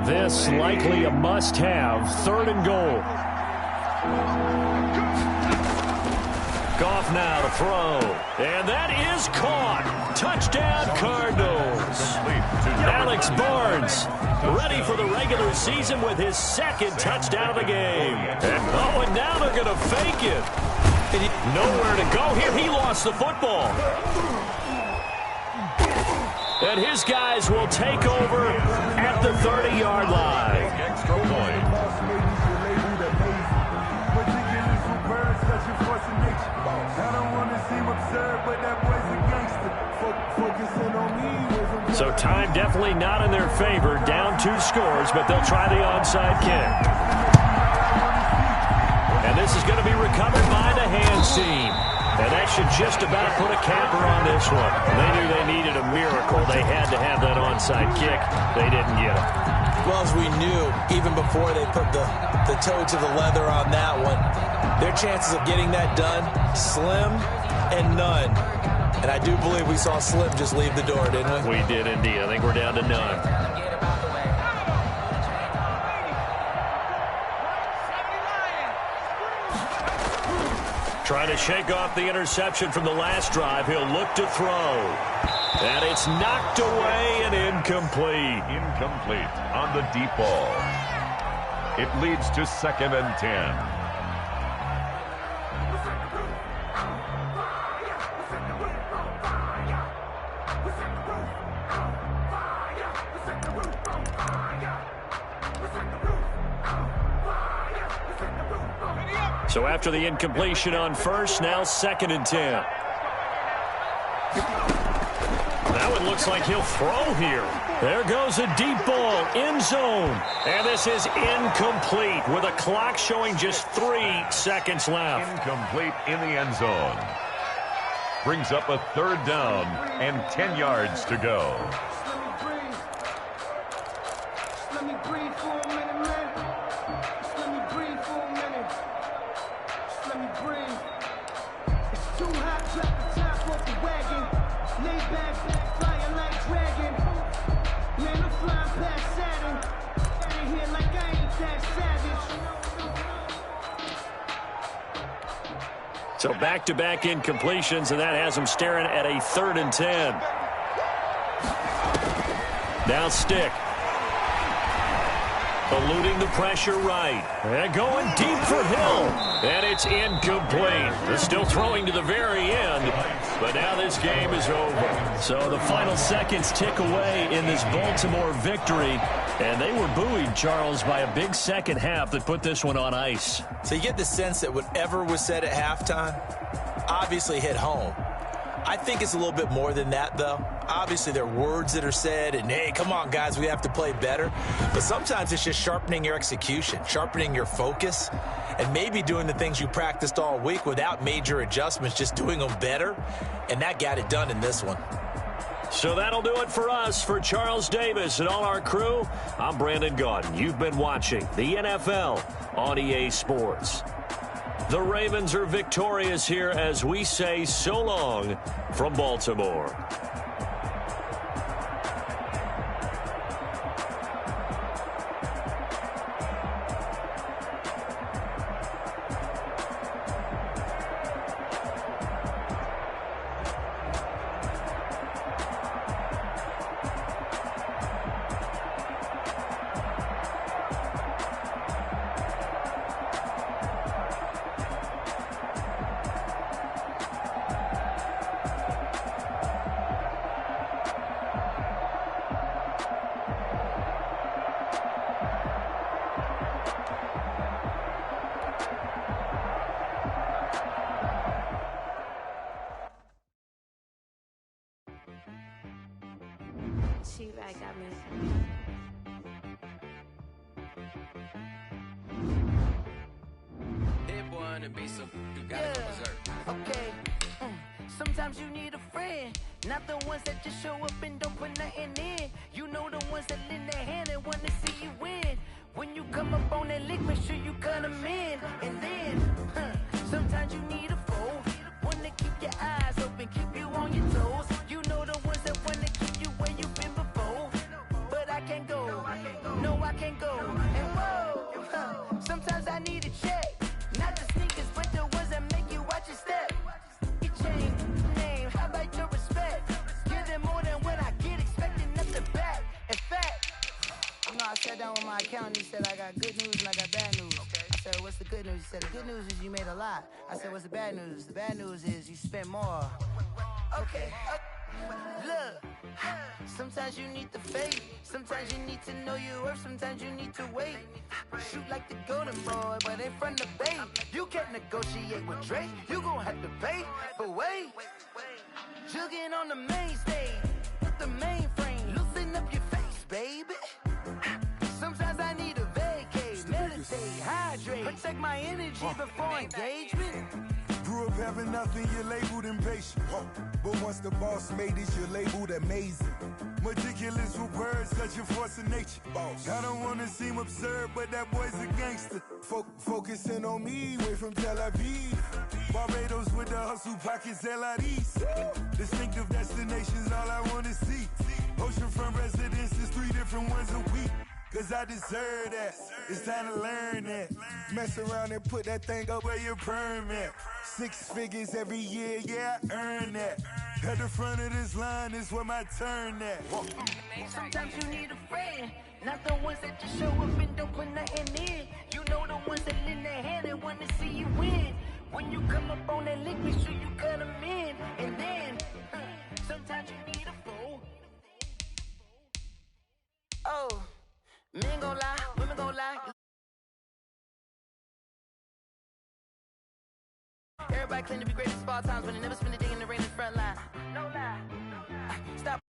This likely a must-have, third and goal. Goff now to throw. And that is caught. Touchdown, Cardinals. Alex Barnes ready for the regular season with his second touchdown of the game. And now they're going to fake it. Nowhere to go here. He lost the football. And his guys will take over at the 30-yard line. Extra point. So time definitely not in their favor. Down 2 scores, but they'll try the onside kick. And this is going to be recovered by the hands team. And that should just about put a capper on this one. They knew they needed a miracle. They had to have that onside kick. They didn't get it. Well, as we knew, even before they put the toe to the leather on that one, their chances of getting that done, slim and none. And I do believe we saw Slim just leave the door, didn't we? We did indeed. I think we're down to none. Trying to shake off the interception from the last drive. He'll look to throw. And it's knocked away and incomplete. Incomplete on the deep ball. It leads to 2nd and 10. So after the incompletion on first, now 2nd and 10. That one looks like he'll throw here. There goes a deep ball, end zone. And this is incomplete with a clock showing just 3 seconds left. Incomplete in the end zone. Brings up a 3rd down and 10 yards to go. Let me breathe for a minute, man. Let me breathe for a minute. Let me breathe. It's too hot, drop the top off the wagon. Lay back, flying like dragon. Man, I'm flying past Saturn. Out of here like I ain't that savage. So back-to-back incompletions, and that has them staring at a 3rd and 10. Now Stick. Eluding the pressure right. And going deep for Hill. And it's incomplete. They're still throwing to the very end. But now this game is over. So the final seconds tick away in this Baltimore victory. And they were buoyed, Charles, by a big second half that put this one on ice. So you get the sense that whatever was said at halftime obviously hit home. I think it's a little bit more than that, though. Obviously, there are words that are said, and, hey, come on, guys, we have to play better. But sometimes it's just sharpening your execution, sharpening your focus, and maybe doing the things you practiced all week without major adjustments, just doing them better. And that got it done in this one. So that'll do it for us. For Charles Davis and all our crew, I'm Brandon Gaudin. You've been watching the NFL on EA Sports. The Ravens are victorious here as we say so long from Baltimore. She-Rag got me. That boy on the beat, so you gotta go berserk. Okay. Sometimes you need a friend, not the ones that just show up and don't put nothing in. You know the ones that lend their hand and want to see you win. When you come up on that lick, make sure you cut them in. And then, sometimes you need a foe, one to keep your eyes open, keep you on your toes. You know the ones that want to keep you where you've been before. But I can't go, no I can't go. And whoa, sometimes I need a check. Not the sneakers, but the ones that make you watch your step. You change name, how about your respect? Give them more than what I get, expecting nothing back. In fact, you know, I sat down with my accountant, he said I got good news and I got bad news. I said, what's the good news? He said, the good news is you made a lot. I said, what's the bad news? The bad news is you spent more. Okay, look, sometimes you need the faith, sometimes you need to know your worth, sometimes you need to wait. Shoot like the golden boy, but in front of Bay. You can't negotiate with Drake, you gon' have to pay. But wait, jugging on the main stage, with the mainframe, loosen up your face, baby. Sometimes I need a vacate, meditate, hydrate, protect my energy before engagement. Grew up having nothing, you're labeled impatient. But once the boss made it, you're labeled amazing. Meticulous with words, such a force of nature. I don't wanna seem absurd, but that boy's a gangster. Focusing on me, way from Tel Aviv. Barbados with the hustle pockets, LIDs. Distinctive destinations, all I wanna see. Oceanfront residences, 3 different ones a week. Cause I deserve that, it's time to learn that. Mess around and put that thing up where your perm at. 6 figures every year, yeah, I earn that. At the front of this line is where my turn at. Sometimes you need a friend, not the ones that just show up and don't put nothing in. You know the ones that lend their hand and want to see you win. When you come up on that lick, make sure you cut them in. And then, sometimes you need a fool. Oh, men gon' lie, women gon' lie. Everybody claim to be greatest of all times, but they never spend a day in the rain in the front line. No lie. Stop.